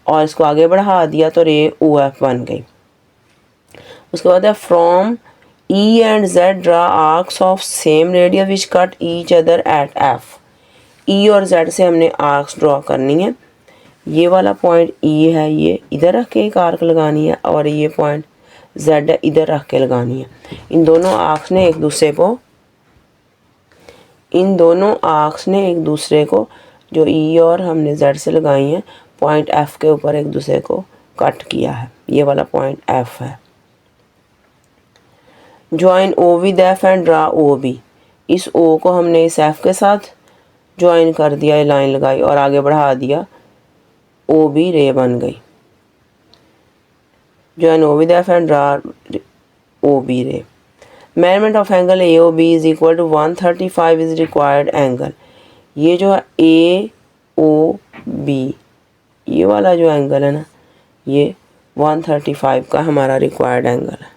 और इसको आगे बढ़ा दिया तो रे ओ एफ बन गई। उसके बाद है from E and Z draw arcs of same radius which cut each other at F. E और जेड से हमने आर्क्स ड्रॉ करनी है। ये वाला पॉइंट ई है, ये इधर रख के एक आर्क लगानी है, और ये पॉइंट जेड है, इधर रख के लगानी है। इन दोनों आर्क्स ने एक दूसरे को जो ई और हमने जेड से लगाई हैं पॉइंट एफ के ऊपर एक दूसरे को कट किया है। ये वाला पॉइंट एफ है। Join O with F and draw O B. इस ओ को हमने इस एफ के साथ ज्वाइन कर दिया, ये लाइन लगाई और आगे बढ़ा दिया, ओ बी रे बन गई। Join O with F and draw O B ray. Measurement of angle A O B is equal to 135 is required angle. ये जो है ए ओ बी, ये वाला जो एंगल है ना, ये 135 का हमारा रिक्वायर्ड एंगल है।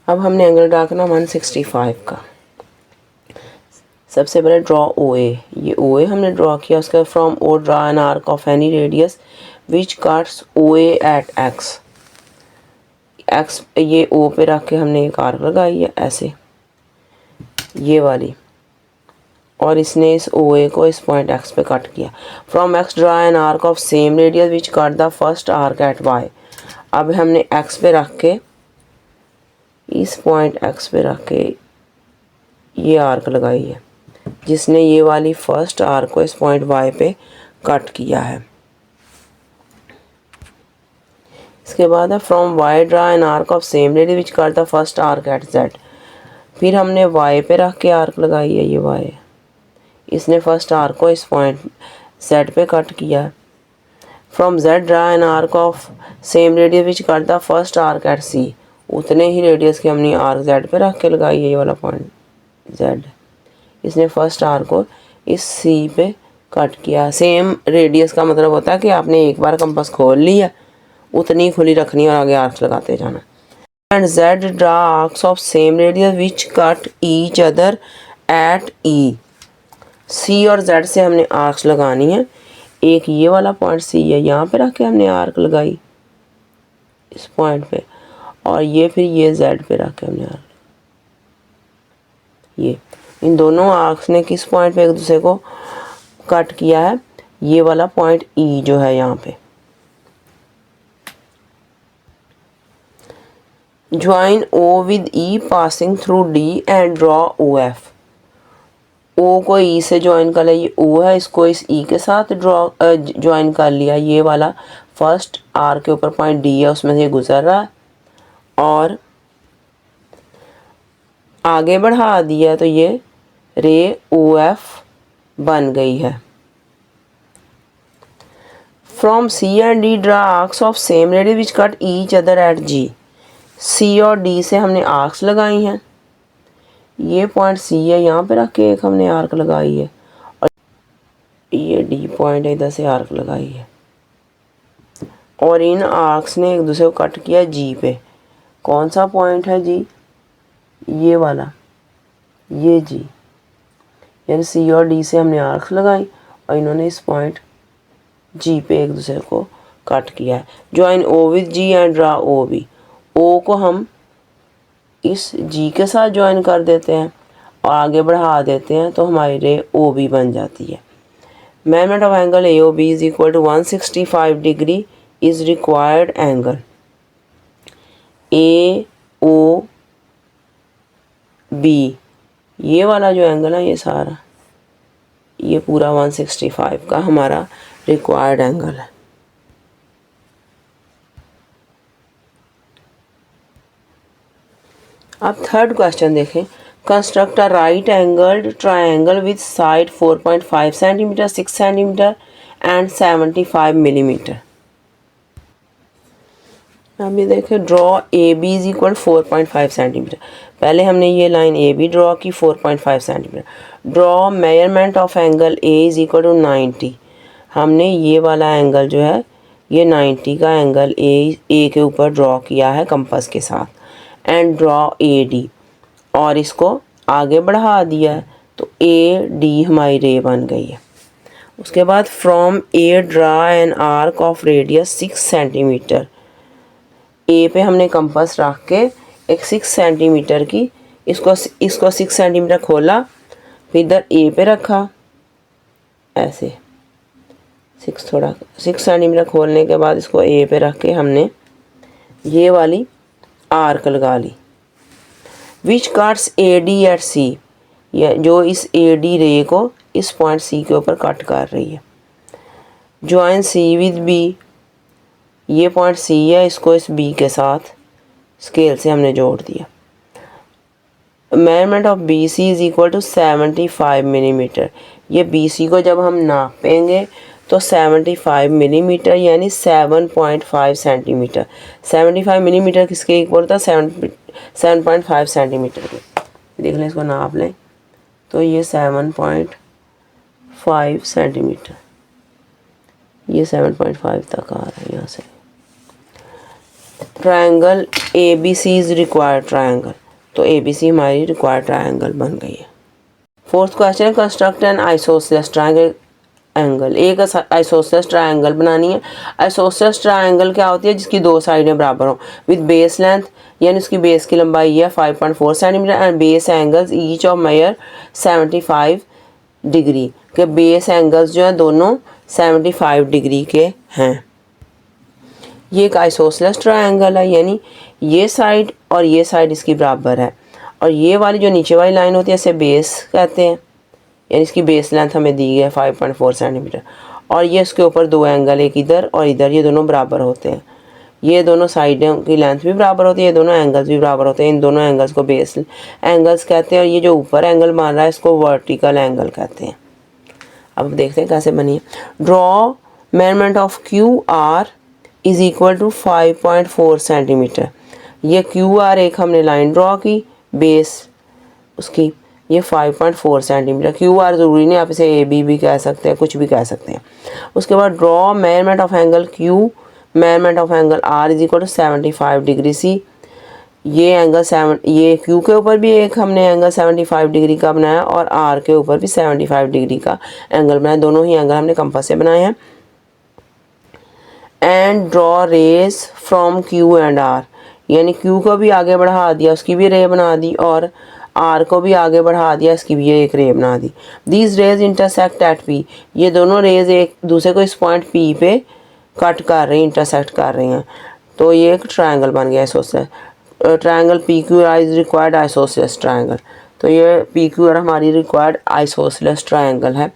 अब हमने एंगल ड्रा करना 165 का। सबसे पहले ड्रॉ ओ ए। ये ओ ए हमने ड्रॉ किया, उसके from O draw an arc of any radius which cuts O A at X. X ये ओ पे रख के हमने एक आर्क लगाई है ऐसे, ये वाली, और इसने इस ओ ए को इस पॉइंट एक्स पे कट किया। From X draw an arc of same radius which cut the first arc at Y. अब हमने एक्स पे रख के, इस पॉइंट एक्स पे रख के ये आर्क लगाई है, जिसने ये वाली फर्स्ट आर्क को इस पॉइंट वाई पे कट किया है। इसके बाद है from Y draw an arc of same radius which cut the first arc at Z. फिर हमने वाई पे रख के आर्क लगाई है, ये वाई, इसने फर्स्ट आर्क को इस पॉइंट जेड पे कट किया है। From Z draw an arc of same radius which cut the first arc at C. उतने ही रेडियस की हमने आर्क जेड पे रख के लगाई है, ये वाला पॉइंट जेड, इसने फर्स्ट आर्क को इस सी पे कट किया। सेम रेडियस का मतलब होता है कि आपने एक बार कंपास खोल लिया, उतनी खुली रखनी और आगे आर्क्स लगाते जाना। And Z draw arcs of same radius which cut each other at E. C और जेड से हमने आर्क्स लगानी है। एक ये वाला पॉइंट सी है, यहाँ पे रख के हमने आर्क लगाई इस पॉइंट पे, और ये फिर ये जेड पे रख के हमने आर्क, ये इन दोनों आर्क्स ने किस पॉइंट पे एक दूसरे को कट किया है, ये वाला पॉइंट ई जो है यहाँ पे। Join O with E passing through D and draw O F. O को ई से ज्वाइन कर लिया, ये ओ है, इसको इस ई के साथ ज्वाइन कर लिया। ये वाला फर्स्ट आर के ऊपर पॉइंट डी है, उसमें से ये गुजर रहा है और आगे बढ़ा दिया, तो ये रे ओ एफ बन गई है। From C and D draw arcs of same radius which cut each other at G. C और डी से हमने आर्क्स लगाई हैं। ये पॉइंट सी है, यहाँ पे रख के एक हमने आर्क लगाई है, और ये डी पॉइंट है, इधर से आर्क लगाई है, और इन आर्क्स ने एक दूसरे को कट किया जी पे। कौन सा पॉइंट है जी? ये वाला, ये जी, यानी सी और डी से हमने आर्क्स लगाई और इन्होंने इस पॉइंट जी पे एक दूसरे को कट किया है। Join O with G and draw O B. O को हम इस जी के साथ ज्वाइन कर देते हैं और आगे बढ़ा देते हैं, तो हमारी रे ओ बी बन जाती है। Measurement of angle A O B is equal to 165 degree is required angle. A O B, ये वाला जो एंगल है, ये सारा, ये पूरा 165 का हमारा रिक्वायर्ड एंगल है। अब थर्ड क्वेश्चन देखें। Construct a right angled triangle with side 4.5 centimetre, 6 centimetre and 75 millimetre. अभी देखें, draw A B is equal 4.5 centimetre. पहले हमने ये लाइन ए बी ड्रॉ की 4.5 centimetre. Draw measurement of angle A is equal to 90। हमने ये वाला एंगल जो है, ये 90 का एंगल ए के ऊपर ड्रॉ किया है कंपास के साथ। एंड ड्रॉ ए डी, और इसको आगे बढ़ा दिया है, तो ए डी हमारी रे बन गई है। उसके बाद from A draw an arc of radius 6 centimetre. A पे हमने कंपास रख के एक 6 सेंटीमीटर की इसको 6 सेंटीमीटर खोला, फिर इधर ए पे रखा ऐसे 6 सेंटीमीटर खोलने के बाद इसको ए पे रख के हमने ये वाली आर्क लगा ली। विच काट्स ए डी एट सी, या जो इस ए डी रे को इस पॉइंट सी के ऊपर कट कर रही है। ज्वाइन सी विद बी, ये पॉइंट सी है, इसको इस बी के साथ स्केल से हमने जोड़ दिया। Measurement of B C is equal to 75 millimetre. ये बी सी को जब हम नापेंगे तो 75 मिलीमीटर यानी 7.5 सेंटीमीटर। 75 मिलीमीटर किसके इक्वल होता है? 7.5 सेंटीमीटर के। देख लें, इसको नाप लें तो ये 7.5 सेंटीमीटर, ये 7.5 तक आ रहा है यहाँ से। Triangle A B C is required triangle, तो ए बी सी हमारी रिक्वायर्ड ट्रायंगल बन गई है। Fourth question, construct N isosceles triangle angle. एक आइसोसेलेस ट्रायंगल बनानी है। आइसोसेलेस ट्रायंगल क्या होती है? जिसकी दो साइडें बराबर हों, विद बेस लेंथ यानी उसकी बेस की लंबाई है 5.4 centimetre and base angles each of measure 75 degree के। बेस एंगल्स जो हैं दोनों 75 डिग्री के हैं। ये एक आइसोसेलेस ट्रायंगल है, यानी ये साइड और ये साइड इसकी बराबर है, और ये वाली जो नीचे वाली लाइन होती है इसे बेस कहते हैं, यानी इसकी बेस लेंथ हमें दी है 5.4 सेंटीमीटर, और ये इसके ऊपर दो एंगल, एक इधर और इधर, ये दोनों बराबर होते हैं। ये दोनों साइडों की लेंथ भी बराबर होती है, ये दोनों एंगल्स भी बराबर होते हैं। इन दोनों एंगल्स को बेस एंगल्स कहते हैं, और ये जो ऊपर एंगल मान रहा है इसको वर्टिकल एंगल कहते हैं। अब देखते हैं कैसे बनी है। Draw measurement of Q R is equal to 5.4 centimetre. ये क्यू आर एक हमने लाइन ड्रॉ की, बेस उसकी ये 5.4 सेंटीमीटर। क्यू आर ज़रूरी नहीं, आप इसे ए बी भी कह सकते हैं, कुछ भी कह सकते हैं। उसके बाद draw measurement of angle Q, measurement of angle R is equal to 75 degree C. ये एंगल ये क्यू के ऊपर भी एक हमने एंगल 75 डिग्री का बनाया और आर के ऊपर भी 75 डिग्री का एंगल बनाया। दोनों ही एंगल हमने कंपास से बनाए हैं। And draw rays from Q and R, यानी क्यू को भी आगे बढ़ा दिया, उसकी भी रे बना दी, और आर को भी आगे बढ़ा दिया, इसकी भी एक रे बना दी। These rays intersect at P, ये दोनों रेज एक दूसरे को इस पॉइंट पी पे कट कर रही हैं, इंटरसेक्ट कर रही हैं, तो ये एक ट्रायंगल बन गया isosceles triangle. P Q R is required isosceles triangle, तो ये पी क्यू आर हमारी रिक्वायर्ड आइसोसेलेस ट्रायंगल है।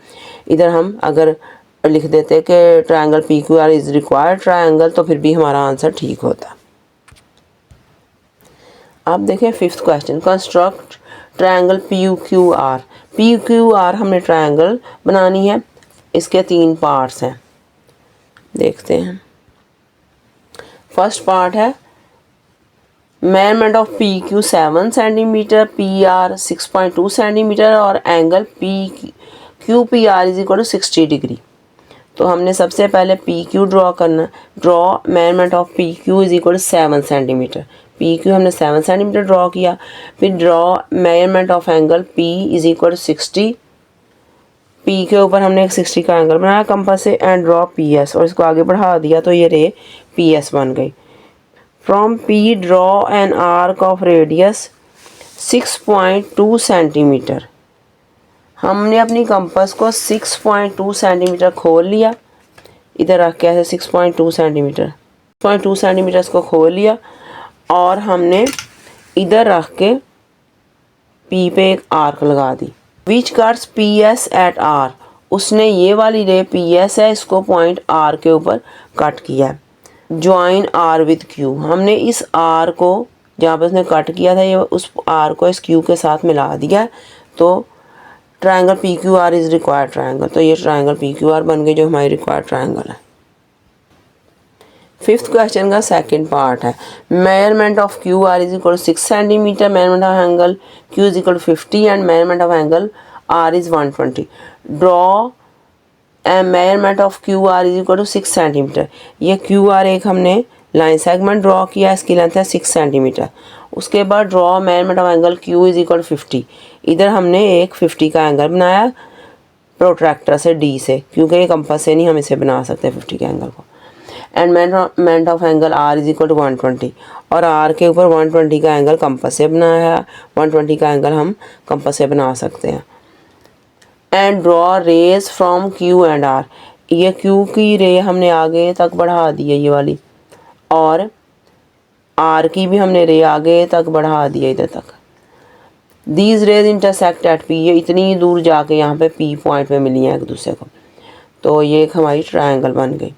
इधर हम अगर लिख देते कि triangle P Q R is required triangle, तो फिर भी हमारा आंसर ठीक होता। अब देखें fifth question, construct triangle P Q are. P Q are हमने ट्रायंगल बनानी है, इसके 3 पार्ट्स हैं, देखते हैं। फर्स्ट पार्ट है measurement of P Q 7 centimetre, P R 6.2 centimetre और angle P Q P R is equal to 60 degree. तो हमने सबसे पहले पी क्यू ड्रॉ करना। Draw measurement of P Q is equal to 7 centimetre. P Q हमने 7 centimetre draw किया। फिर draw measurement of angle P is equal to 60। P के ऊपर हमने एक 60 का एंगल बनाया कंपास से, एंड ड्रॉ पी एस, और इसको आगे बढ़ा दिया तो ये रे पी एस बन गई। From P draw an arc of radius 6.2 centimetre. हमने अपनी कंपास को 6.2 सेंटीमीटर खोल लिया, इधर रख के ऐसे 6.2 सेंटीमीटर इसको खोल लिया, और हमने इधर रख के पी पे एक आर्क लगा दी। Which cuts P S at R, उसने ये वाली रे पी एस है, इसको पॉइंट आर के ऊपर कट किया है। ज्वाइन आर विद क्यू, हमने इस आर को जहाँ पर उसने कट किया था, ये उस आर को इस क्यू के साथ मिला दिया, तो triangle P Q R is required triangle. तो ये ट्रायंगल पी क्यू आर बन गई जो हमारी रिक्वायर्ड ट्रायंगल है। फिफ्थ क्वेश्चन का सेकंड पार्ट है measurement of Q R is equal to 6 centimetre, measurement of angle Q is equal to 50 and measurement of angle R is 120। Draw measurement of Q R is equal to 6 centimetre. ये Q R एक हमने line segment draw किया, इसकी length है 6 centimetre. उसके बाद draw measurement of angle Q is equal to 50। इधर हमने एक 50 का एंगल बनाया प्रोट्रैक्टर से डी से, क्योंकि ये कंपास से नहीं हम इसे बना सकते 50 के एंगल को। And measurement of angle R is equal to 120, और आर के ऊपर 120 का एंगल कंपास से बनाया है, 120 का एंगल हम कंपास से बना सकते हैं। And draw rays from Q and R, ये क्यू की रे हमने आगे तक बढ़ा दी है ये वाली, और आर की भी हमने रे आगे तक बढ़ा दी है इधर तक। These rays intersect at P, ये इतनी दूर जाके यहाँ पे पी पॉइंट पे मिली हैं एक दूसरे को, तो ये एक हमारी ट्रायंगल बन गई।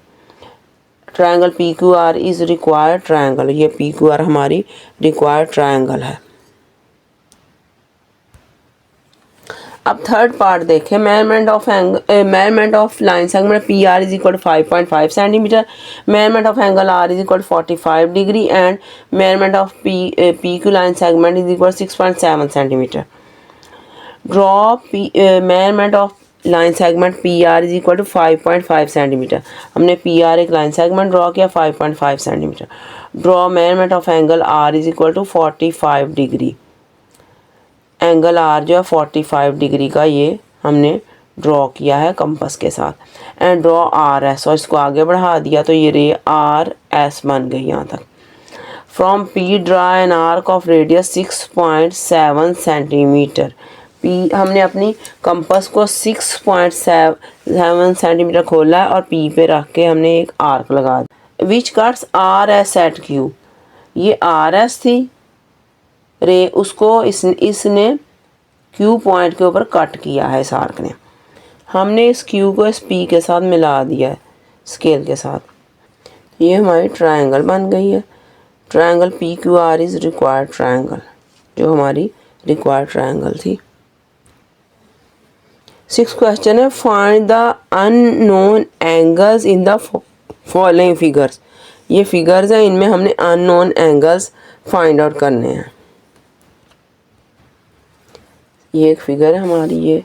Triangle P Q R is required triangle, ये पी क्यू आर हमारी रिक्वायर्ड ट्रायंगल है। अब थर्ड पार्ट देखें, measurement of line segment P R is equal to 5.5 centimetre, measurement of angle R is equal to 45 degree, and measurement of P Q line segment is equal 6.7 centimetre. Draw measurement of line segment P R is equal to 5.5 centimetre, हमने P R एक line segment draw किया 5.5 centimetre. Draw measurement of angle R is equal to 45 degree, angle R जो है 45 degree का ये हमने draw किया है कंपास के साथ। एंड ड्रॉ आर एस, और इसको आगे बढ़ा दिया तो ये रे आर एस बन गई यहाँ तक। From P draw an arc of radius 6.7 centimetre, P हमने अपनी कंपास को 6.7 सेंटीमीटर खोला है और पी पे रख के हमने एक आर्क लगा दिया। Which cuts R S at Q, ये आर एस थी रे, उसको इसने क्यू पॉइंट के ऊपर कट किया है इस आर्क ने, हमने इस क्यू को इस पी के साथ मिला दिया है स्केल के साथ, ये हमारी ट्रायंगल बन गई है। Triangle P Q R is required triangle, जो हमारी रिक्वायर्ड ट्रायंगल थी। 6th क्वेश्चन है, find the unknown angles in the following figures, ये फिगर्स हैं, इनमें हमने अननोन एंगल्स फाइंड आउट करने हैं। ये एक फिगर है हमारी, ये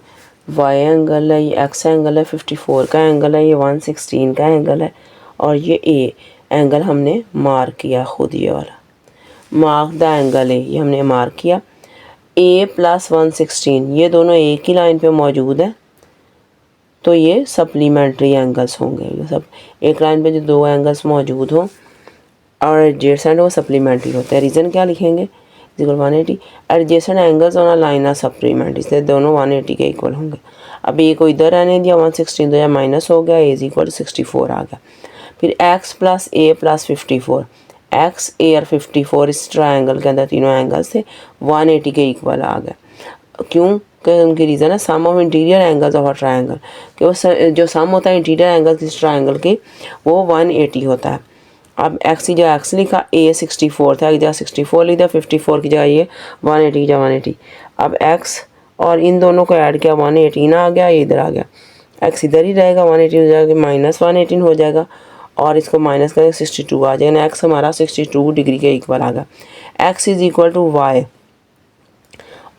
वाई एंगल है, ये एक्स एंगल है, 54 का एंगल है, ये 116 का एंगल है, और ये ए एंगल हमने मार्क किया खुद, ये वाला मार्क द एंगल ए, ये हमने मार्क किया। ए प्लस 116 ये दोनों एक ही लाइन पे मौजूद है, तो ये सप्लीमेंट्री एंगल्स होंगे। ये सब एक लाइन पे जो दो एंगल्स मौजूद हों और एडजेसेंट वो सप्लीमेंट्री होते हैं। रीज़न क्या लिखेंगे, 180 adjacent angles on a line are supplementary, इसलिए दोनों 180 के इक्वल होंगे। अब ए को इधर रहने दिया, 116 तो यह माइनस हो गया, ए इज इक्वल 64 आ गया। फिर एक्स प्लस ए प्लस 54, एक्स ए और 54 इस ट्रायंगल के अंदर तीनों एंगल्स थे 180 के इक्वल आ गया। क्यों कि उनकी रीज़न है sum of interior angles of a triangle, कि वो जो सम होता है इंटीरियर एंगल्स इस ट्रायंगल के वो 180 होता है। अब एक्स की जगह एक्स लिखा, ए 64 था, एक जगह 64 लिखा, 54 की जगह ये 180 की जगह 180। अब एक्स और इन दोनों को ऐड किया 118 आ गया, ये इधर आ गया, एक्स इधर ही रहेगा 118 हो जाएगा, माइनस 118 हो जाएगा, और इसको माइनस करेंगे 62 आ जाएगा। एक्स हमारा 62 डिग्री के इक्वल आ गया। X is equal to y,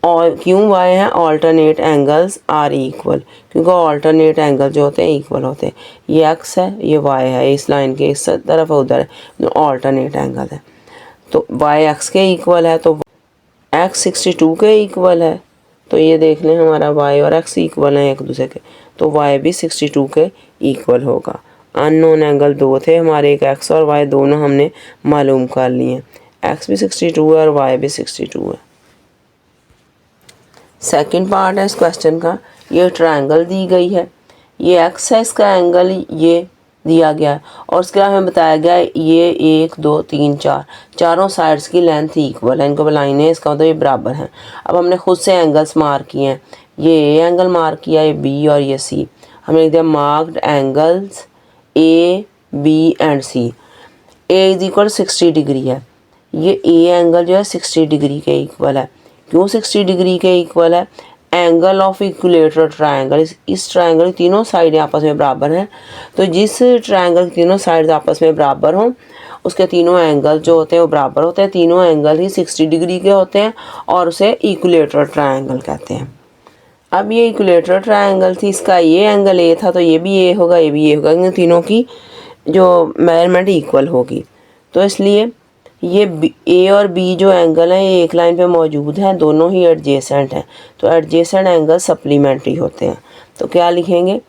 और क्यों वाई है, ऑल्टरनेट एंगल्स आर इक्वल, क्योंकि ऑल्टरनेट एंगल जो होते हैं इक्वल होते हैं। ये एक्स है, ये वाई है, इस लाइन के इस तरफ उधर है, ऑल्टरनेट एंगल है, तो वाई एक्स के इक्वल है, तो एक्स 62 के इक्वल है, तो ये देख लें हमारा वाई और एक्स इक्वल हैं एक दूसरे के, तो वाई भी 62 के इक्वल होगा। अननोन एंगल दो थे हमारे, एक एक्स और वाई, दोनों हमने मालूम कर लिए, एक्स भी 62 है और वाई भी 62 है। सेकंड पार्ट है इस क्वेश्चन का, ये ट्रायंगल दी गई है, ये एक्स है, इसका एंगल ये दिया गया है, और उसके बाद हमें बताया गया है ये 1 2 3 4 चारों साइड्स की लेंथ इक्वल है, इनको लाइनें, इसका मतलब ये बराबर हैं। अब हमने खुद से एंगल्स मार्क किए हैं, ये ए एंगल मार्क किया, ये बी और ये सी, हमने लिख दिया marked angles A B and C. A is equal 60 degree है, ये ए एंगल जो है 60 डिग्री के इक्वल है। क्यों 60 डिग्री के इक्वल है, एंगल ऑफ इक्विलेटरल ट्रायंगल, इस ट्रायंगल की तीनों साइडें आपस में बराबर हैं, तो जिस ट्रायंगल की तीनों साइड्स आपस में बराबर हों उसके तीनों एंगल जो होते हैं वो बराबर होते हैं, तीनों एंगल ही 60 डिग्री के होते हैं और उसे इक्विलेटरल ट्रायंगल कहते हैं। अब ये इक्विलेटरल ट्रायंगल थी, इसका ये एंगल ए था, तो ये भी ए होगा, ये भी ए होगा, क्योंकि तीनों की जो मेजरमेंट इक्वल होगी, तो इसलिए ये ए और बी जो एंगल हैं ये एक लाइन पे मौजूद हैं, दोनों ही एडजेसेंट हैं, तो एडजेसेंट एंगल सप्लीमेंट्री होते हैं। तो क्या लिखेंगे,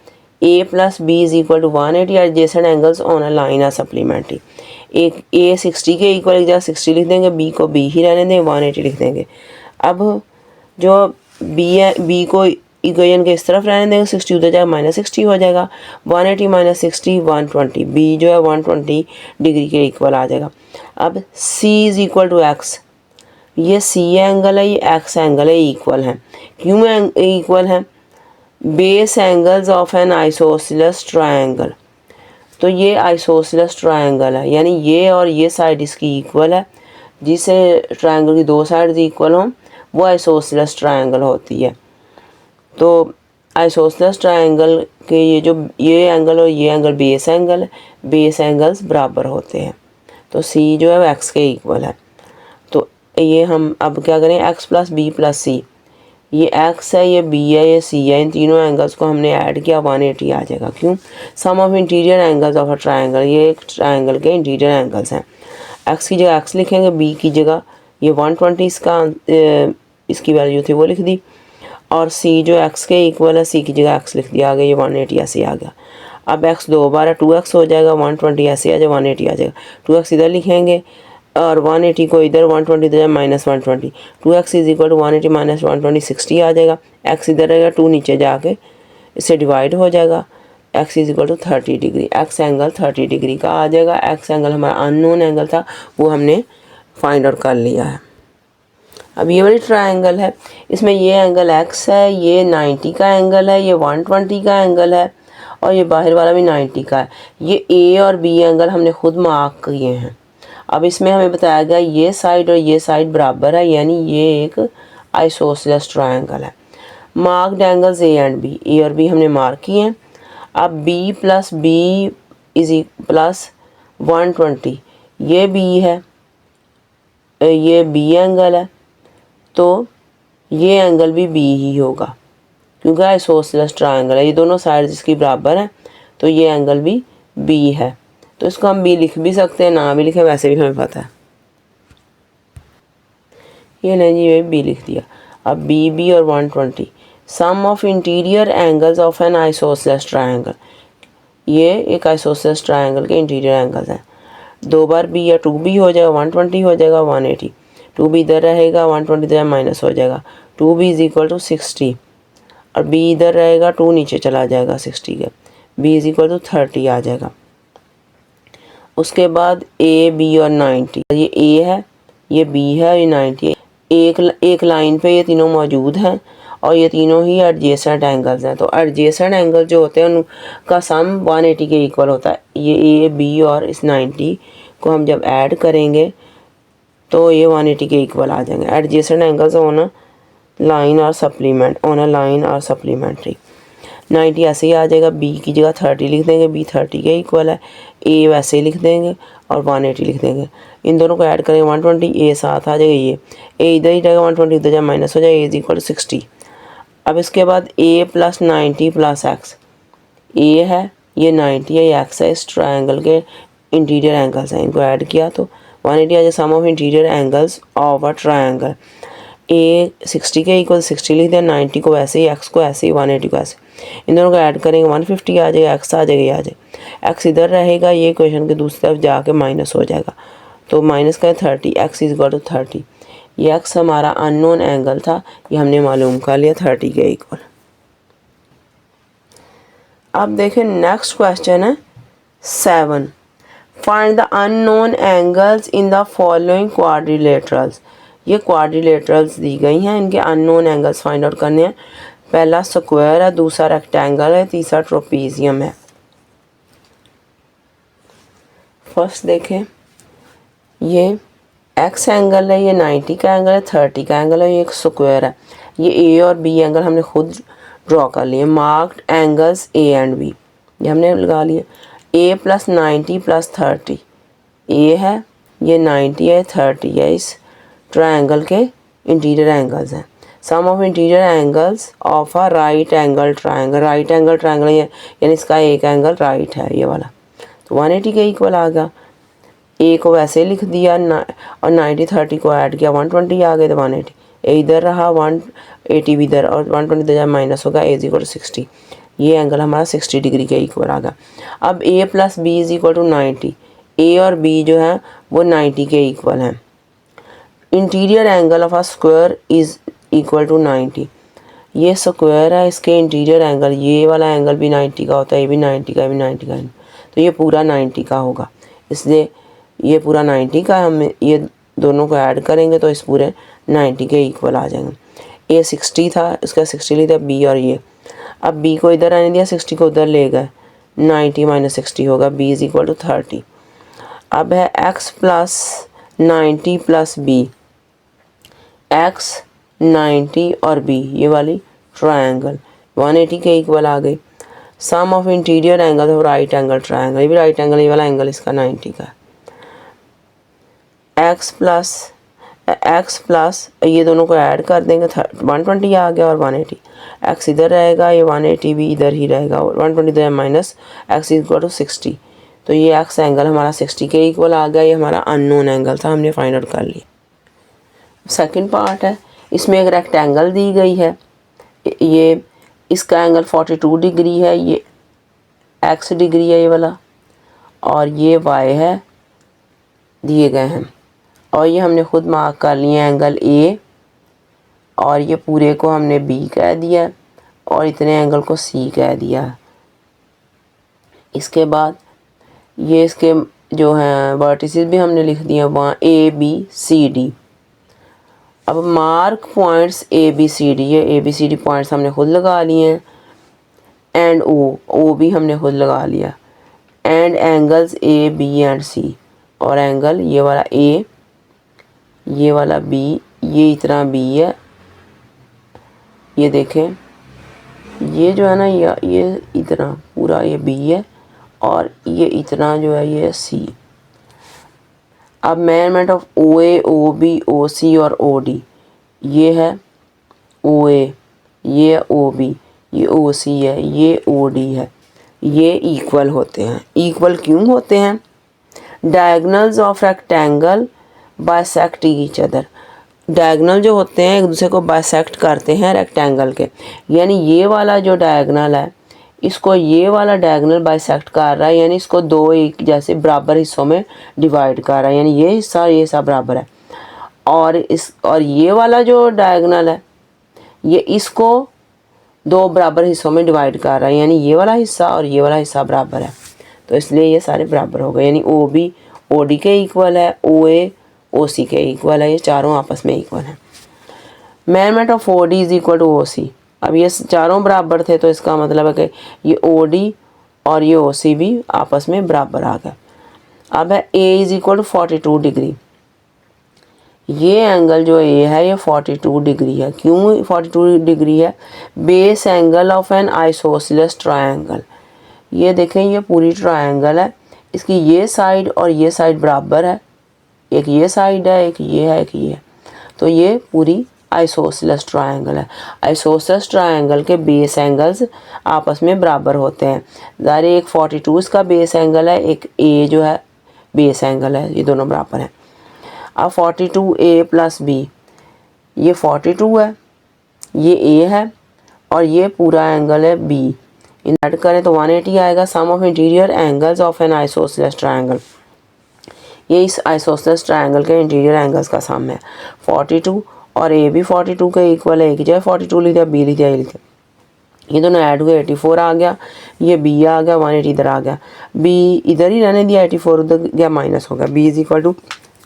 A plus B is equal to 180 adjacent angles on a line are supplementary. एक ए 60 के इक्वल एक जगह 60 लिख देंगे, बी को बी ही रहने देंगे, 180 लिख देंगे। अब जो बी है, बी को इक्वेशन के इस तरफ रहने देंगे, 60 उधर जाएगा -60 हो जाएगा, 180 -60 120, बी जो है 120 डिग्री के इक्वल आ जाएगा। अब सी इज़ इक्वल टू एक्स, ये सी एंगल है, ये एक्स एंगल है, इक्वल है। क्यों इक्वल है, base angles of an isosceles triangle, तो ये आइसोसेलेस ट्रायंगल है, यानी ये और ये साइड इसकी इक्वल है, जिसे ट्रायंगल की दो साइड्स इक्वल हों वो आइसोसेलेस ट्रायंगल होती है। तो आइसोसेलेस ट्रायंगल के ये एंगल और ये एंगल बेस एंगल है, बेस एंगल्स बराबर होते हैं। तो सी जो है वो एक्स के इक्वल है। तो ये हम अब क्या करें, एक्स प्लस बी प्लस सी, ये एक्स है, ये बी है, ये सी है, इन तीनों एंगल्स को हमने ऐड किया, 180 आ जाएगा। क्यों, sum of interior angles of a triangle, ये एक ट्रायंगल के इंटीरियर एंगल्स हैं। एक्स की जगह एक्स लिखेंगे, बी की जगह ये 120 इसकी वैल्यू थी वो लिख दी, और सी जो एक्स के इक्वल है, सी की जगह एक्स लिख दिया, आ गया, ये 180 ऐसे आ गया। अब एक्स दो बार है, 2x हो जाएगा, 120 ऐसे आ जाएगा, 180 आ जाएगा। 2x इधर लिखेंगे और 180 को इधर, 120 इधर -120, 2x इज इक्वल टू 180 -120 60 आ जाएगा। x इधर रहेगा, 2 नीचे जाके इससे डिवाइड हो जाएगा, x is equal to 30 degree, x angle 30 degree का आ जाएगा। x एंगल हमारा अननोन एंगल था, वो हमने फाइंड आउट कर लिया है। अब ये वाली ट्रायंगल है, इसमें ये एंगल x है, ये 90 का एंगल है, ये 120 का एंगल है, और ये बाहर वाला भी 90 का है। ये a और b एंगल हमने खुद मार्क किए हैं। अब इसमें हमें बताया गया ये साइड और ये साइड बराबर है, यानी ये एक आइसोसेलेस ट्रायंगल है। Marked angles a and b, a और b हमने मार्क किए हैं। अब b plus B is plus 120, ये b है, ये b एंगल है, तो ये एंगल भी b ही होगा, क्योंकि आइसोसेलेस ट्रायंगल है, ये दोनों साइड्स इसकी बराबर हैं, तो ये एंगल भी b है। तो इसको हम b लिख भी सकते हैं, ना भी लिखें, वैसे भी हमें पता है। ये नहीं जी, ये b लिख दिया। अब b और 120, sum of interior angles of an isosceles triangle, ये एक आइसोसेलेस ट्रायंगल के इंटीरियर एंगल्स हैं। दो बार b या 2b हो जाएगा, 120 हो जाएगा, 180, 2b इधर रहेगा, 120 इधर माइनस हो जाएगा, 2b इज इक्वल टू 60, और b इधर रहेगा, 2 नीचे चला जाएगा 60 के, b इज इक्वल टू 30 आ जाएगा। उसके बाद a b और 90, ये a है, ये b है, ये 90 है, एक लाइन पे ये तीनों मौजूद हैं, और ये तीनों ही एडजेसेंट एंगल्स हैं। तो एडजेसेंट एंगल जो होते हैं उनका सम 180 के इक्वल होता है। ये a b और इस 90 को हम जब ऐड करेंगे तो ये 180 के इक्वल आ जाएंगे। Adjacent angles on a line और सप्लीमेंट्री। 90 ऐसे ही आ जाएगा, b की जगह 30 लिख देंगे, b 30 के इक्वल है, a वैसे ही लिख देंगे और 180 लिख देंगे। इन दोनों को ऐड करेंगे, 120, a साथ आ जाएगा, ये a इधर ही रहेगा, 120 इधर जाए माइनस हो जाएगा, a इज इक्वल टू 60। अब इसके बाद a plus 90 plus x, a है, ये 90 है, ये x है, इस ट्रायंगल के इंटीरियर एंगल्स हैं, इनको ऐड किया तो 180 आ जाए। Sum of interior angles of a triangle, a 60 के इक्वल 60 लिख दें, 90 को वैसे ही, x को ऐसे ही, 180 को ऐसे, इन दोनों को ऐड करेंगे, 150 आ जाएगा, x आ जाएगा, ये आ जाएगा, x इधर रहेगा, ये इक्वेशन के दूसरी तरफ जाके माइनस हो जाएगा, तो माइनस का 30, x इज इक्वल टू 30। ये x हमारा अननोन एंगल था, ये हमने मालूम कर लिया 30 के इक्वल। अब देखें नेक्स्ट क्वेश्चन है 7, find the unknown angles in the following quadrilaterals. ये क्वाड्रिलेटरल्स दी गई हैं, इनके अननोन एंगल्स फाइंड आउट करने हैं। पहला स्क्वायर है, दूसरा रेक्टेंगल है, तीसरा ट्रोपीजियम है। फर्स्ट देखें, ये एक्स एंगल है, ये 90 का एंगल है, 30 का एंगल है, ये एक स्क्वायर है। ये ए और बी एंगल हमने खुद ड्रॉ कर लिए। Marked angles A and B, ये हमने लगा लिए। ए प्लस 90 प्लस 30, ए है, ये 90 है, 30 है, इस ट्रायंगल के इंटीरियर एंगल्स हैं। Sum of interior angles of a right angle triangle, right angle triangle यानी इसका एक एंगल राइट है, ये वाला, तो 180 के इक्वल आ गया। ए को वैसे लिख दिया और 90 30 को ऐड किया 120 आ गए तो 180, ए इधर रहा 180 भी इधर और 120 इधर माइनस होगा, ए इज इक्वल टू 60। ये एंगल हमारा 60 डिग्री के इक्वल आ गया। अब A plus B is equal to 90, A और बी जो है वो 90 के इक्वल हैं। Interior angle of a square is equal to 90, ये स्क्वायर है, इसके इंटीरियर एंगल, ये वाला एंगल भी 90 का होता है, ये भी 90 का, ये भी 90 का है, तो ये पूरा 90 का होगा, इसलिए ये पूरा 90 का, हम ये दोनों को ऐड करेंगे तो इस पूरे 90 के इक्वल आ जाएंगे। ए 60 था, इसका 60 लिया बी और ये, अब बी को इधर आने दिया, 60 को उधर ले गए, 90 माइनस 60 होगा, बी इज इक्वल टू 30। अब है x plus 90 plus B, x 90 और b, ये वाली ट्रायंगल 180 के इक्वल आ गई। Sum of interior angle of right angle triangle, ये भी राइट एंगल, ये वाला एंगल इसका 90 का है। x प्लस ये दोनों को ऐड कर देंगे, 120 आ गया और 180, x इधर रहेगा, ये 180 भी इधर ही रहेगा, 120 इधर माइनस x इक्वल टू 60, तो ये x एंगल हमारा 60 के इक्वल आ गया। ये हमारा अननोन एंगल था, हमने फाइंड आउट कर लिया। सेकंड पार्ट है, इसमें एक रेक्टेंगल दी गई है, ये इसका एंगल 42 डिग्री है, ये x डिग्री है ये वाला, और ये y है दिए गए हैं, और ये हमने खुद मार्क कर लिए एंगल A, और ये पूरे को हमने B कह दिया और इतने एंगल को C कह दिया। इसके बाद ये इसके जो हैं वर्टिसेस भी हमने लिख दिए वहाँ A B C D। अब mark points A B C D, ये A B C D points हमने खुद लगा लिए हैं, एंड O भी हमने खुद लगा लिया, and angles A B and C, और एंगल ये वाला A, ये वाला B, ये इतना B है, ये देखें ये जो है ना ये इतना पूरा ये B है, और ये इतना जो है ये C। अब measurement of OA OB OC और OD, ये है OA, ये OB, ये OC है, ये OD है, ये इक्वल होते हैं। इक्वल क्यों होते हैं? Diagonals of rectangle bisect each other, diagonal जो होते हैं एक दूसरे को बाइसेक्ट करते हैं रेक्टेंगल के, यानी ये वाला जो डायगोनल है इसको ये वाला डायगोनल बाइसेक्ट कर रहा है, यानी इसको दो एक जैसे बराबर हिस्सों में डिवाइड कर रहा है, यानी ये हिस्सा बराबर है, और ये वाला जो डायगोनल है ये इसको दो बराबर हिस्सों में डिवाइड कर रहा है, यानी ये वाला हिस्सा और ये वाला हिस्सा बराबर है, तो इसलिए ये सारे बराबर हो गए, यानी OB OD के इक्वल है, OA OC के इक्वल है, ये चारों आपस में इक्वल हैं। Measurement of OD is equal to OC, अब ये चारों बराबर थे तो इसका मतलब है कि ये OD और ये OC भी आपस में बराबर आ गए। अब है A is equal to 42 degree, ये एंगल जो A है ये 42 डिग्री है। क्यों 42 डिग्री है? Base angle of an isosceles triangle, ये देखें ये पूरी ट्रायंगल है, इसकी ये साइड और ये साइड बराबर है, एक ये साइड है, एक ये है, एक ये है, तो ये पूरी आइसोसेलेस ट्रायंगल है। आइसोसेलेस ट्रायंगल के बेस एंगल्स आपस में बराबर होते हैं, ज़ाहिर एक 42 इसका बेस एंगल है, एक A जो है बेस एंगल है, ये दोनों बराबर हैं। अब 42A प्लस B, ये 42 है, ये A है, और ये पूरा एंगल है B, इन ऐड करें तो 180 आएगा। Sum of interior angles of an isosceles triangle, ये इस आइसोसेलेस ट्रायंगल के इंटीरियर एंगल्स का सम है। 42 और A भी 42 के इक्वल है, एक जगह 42 लिख दिया, B लिख दिया, ये दोनों ऐड हुए 84 आ गया, ये B आ गया, 180 इधर आ गया, B इधर ही रहने दिया, 84 उधर गया माइनस हो गया, B is equal to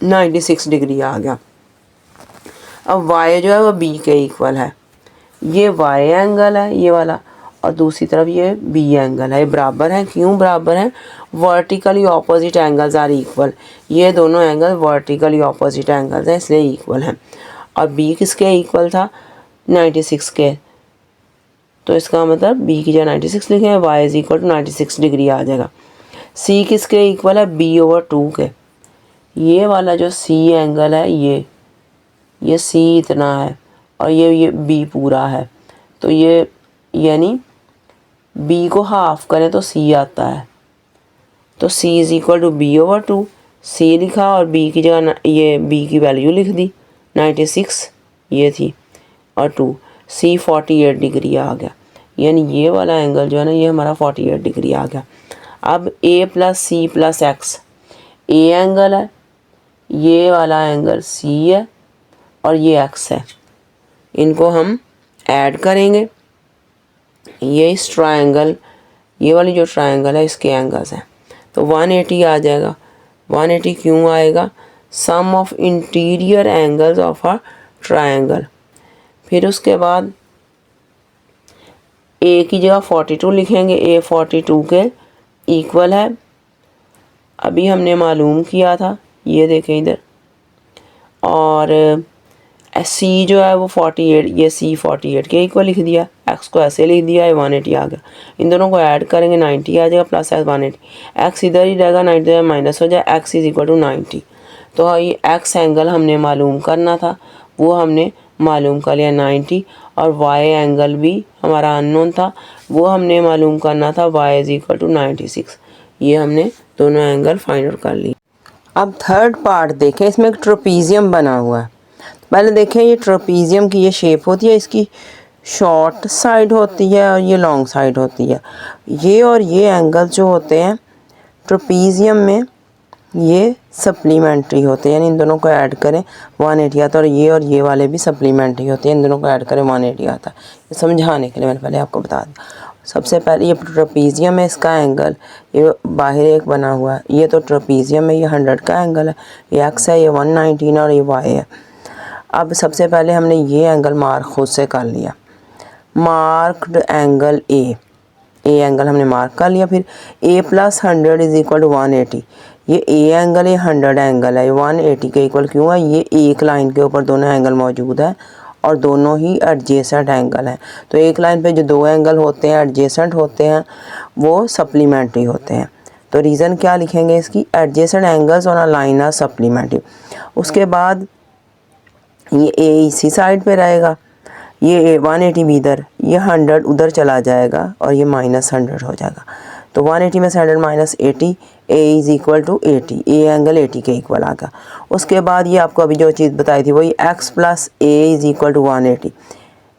96 degree आ गया। अब Y जो है वो B के इक्वल है, ये Y एंगल है ये वाला, और दूसरी तरफ ये B एंगल है, ये बराबर हैं। क्यों बराबर हैं? Vertically opposite angles are equal, ये दोनों एंगल वर्टिकली ऑपोजिट एंगल्स हैं इसलिए इक्वल हैं। और B किसके इक्वल था? 96 के, तो इसका मतलब B की जगह 96 लिखे हैं, Y is equal to 96 degree आ जाएगा। C किसके इक्वल है? B/2 के, ये वाला जो C एंगल है ये C इतना है और ये B पूरा है, तो ये यानी B को हाफ करें तो C आता है, तो C is equal to B/2, C लिखा और बी की जगह ये बी की वैल्यू लिख दी 96 ये थी और 2 सी 48 डिग्री आ गया, यानी ये वाला एंगल जो है ना ये हमारा 48 डिग्री आ गया। अब A plus C plus X A angle है, ये वाला एंगल सी है और ये एक्स है, इनको हम ऐड करेंगे। ये इस ट्रायंगल, ये वाली जो ट्रायंगल है इसके एंगल्स हैं तो 180 आ जाएगा। 180 क्यों आएगा? Sum of interior angles of a triangle. फिर उसके बाद ए की जगह 42 लिखेंगे, ए 42 के इक्वल है। अभी हमने मालूम किया था, ये देखें इधर, और सी जो है वो 48, ये सी 48 के इक्वल लिख दिया, एक्स को ऐसे लिख दिया, ये 180 आ गया। इन दोनों को ऐड करेंगे 90 आ जाएगा प्लस एक्स 180, एक्स इधर ही रहेगा 90 माइनस हो जाए, एक्स इज इक्वल टू 90। तो ये एक्स एंगल हमने मालूम करना था, वो हमने मालूम कर लिया 90, और वाई एंगल भी हमारा अननोन था, वो हमने मालूम करना था, वाई इज इक्वल टू 96। ये हमने दोनों एंगल फाइंड आउट कर लिए। अब थर्ड पार्ट देखें, इसमें एक ट्रोपीजियम बना हुआ है। पहले देखें ये ट्रोपीजियम की ये शेप होती है, इसकी शॉर्ट साइड होती है और ये लॉन्ग साइड होती है। ये और ये एंगल जो होते हैं ट्रोपीजियम में ये सप्लीमेंट्री होते हैं, यानी इन दोनों को ऐड करें 180 आता है, और ये वाले भी सप्लीमेंट्री होते हैं, इन दोनों को ऐड करें 180 आता है। ये समझाने के लिए मैंने पहले आपको बता दिया। सबसे पहले ये ट्रोपीजियम है, इसका एंगल ये बाहर एक बना हुआ है, ये तो ट्रोपीजियम है, ये 100 का एंगल है, ये एक्स है, ये 119 और ये वाई है। अब सबसे पहले हमने ये एंगल मार्क खुद से कर लिया, मार्क्ड एंगल ए एंगल हमने मार्क कर लिया। फिर ए प्लस 100 इज इक्वल टू 180, ये ए एंगल, ये 100 एंगल है, ये 180 के इक्वल क्यों है? ये एक लाइन के ऊपर दोनों एंगल मौजूद है और दोनों ही एडजेसेंट एंगल हैं। तो एक लाइन पे जो दो एंगल होते हैं एडजेसेंट होते हैं वो सप्लीमेंट्री होते हैं। तो रीज़न क्या लिखेंगे इसकी? Adjacent angles on a line are supplementary. उसके बाद ये ए इसी साइड पे रहेगा, ये 180 भी इधर, ये 100 उधर चला जाएगा और ये -100 हो जाएगा। तो 180 में से 100 minus 80, A is equal to 80, A angle 80 के इक्वल आ गया। उसके बाद ये आपको अभी जो चीज़ बताई थी वही x plus A is equal to 180,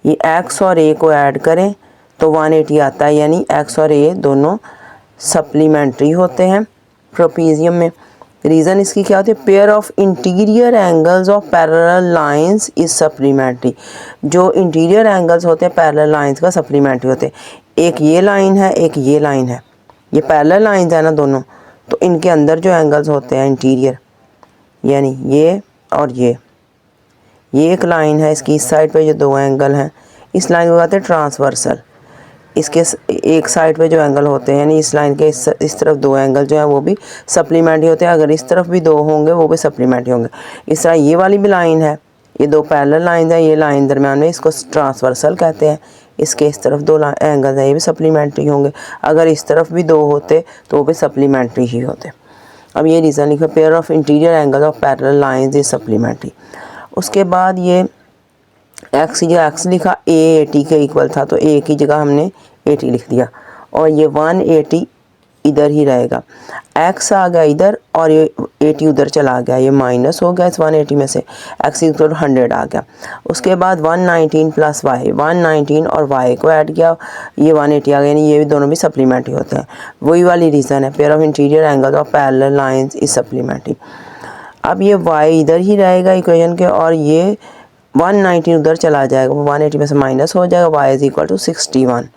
ये एक्स और ए को ऐड करें तो 180 आता है, यानी एक्स और ए दोनों सप्लीमेंट्री होते हैं ट्रोपीजियम में। रीज़न इसकी क्या होती है? Pair of interior angles of parallel lines is supplementary. जो इंटीरियर एंगल्स होते हैं पैरेलल लाइंस का सप्लीमेंट्री होते हैं। एक ये लाइन है, एक ये लाइन है, ये पैरेलल लाइंस है ना दोनों, तो इनके अंदर जो एंगल्स होते हैं इंटीरियर, यानी ये और ये एक लाइन है, इसकी इस साइड पे जो दो एंगल हैं इस लाइन को कहते हैं ट्रांसवर्सल। इसके एक साइड पे जो एंगल होते हैं यानी इस लाइन के इस तरफ दो एंगल जो है वो भी सप्लीमेंट्री होते हैं, अगर इस तरफ भी दो होंगे वो भी सप्लीमेंट्री होंगे। इस तरह ये वाली भी लाइन है, ये दो पैरेलल लाइन है, ये लाइन दरम्यान में, इसको ट्रांसवर्सल कहते हैं। इसके इस तरफ दो एंगल है, ये भी सप्लीमेंट्री होंगे, अगर इस तरफ भी दो होते तो वो भी सप्लीमेंट्री ही होते। अब ये रीज़न लिखो, pair of interior angle of parallel lines is supplementary. उसके बाद ये एक्स की जगह एक्स लिखा, ए 80 के इक्वल था तो ए की जगह हमने 80 लिख दिया, और ये 180 इधर ही रहेगा। एक्स आ गया इधर और ये 80 उधर चला गया, ये माइनस हो गया इस 180 में से, एक्स इक्वल 100 आ गया। उसके बाद 119 प्लस वाई, 119 और वाई को ऐड किया, ये 180 आ गया, यानी ये भी दोनों भी सप्लीमेंट्री होते हैं। वही वाली रीज़न है, pair of interior angle of parallel lines is supplementary. अब ये वाई इधर ही रहेगा इक्वेशन के, और ये 119 उधर चला जाएगा, 180 में से माइनस हो जाएगा, वाई इज इक्वल टू 61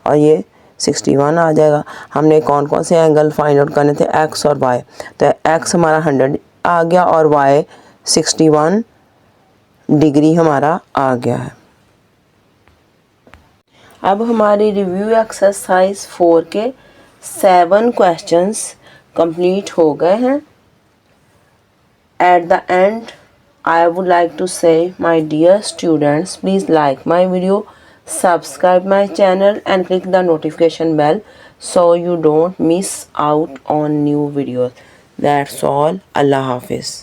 और ये 61 आ जाएगा। हमने कौन कौन से एंगल फाइंड आउट करने थे? एक्स और वाई। तो एक्स हमारा 100 आ गया और वाई 61 डिग्री हमारा आ गया है। अब हमारी रिव्यू एक्सरसाइज 4 के 7 क्वेश्चंस कंप्लीट हो गए हैं। At the end I would like to say, my dear students, please like my video, subscribe my channel and click the notification bell so you don't miss out on new videos. That's all. Allah Hafiz.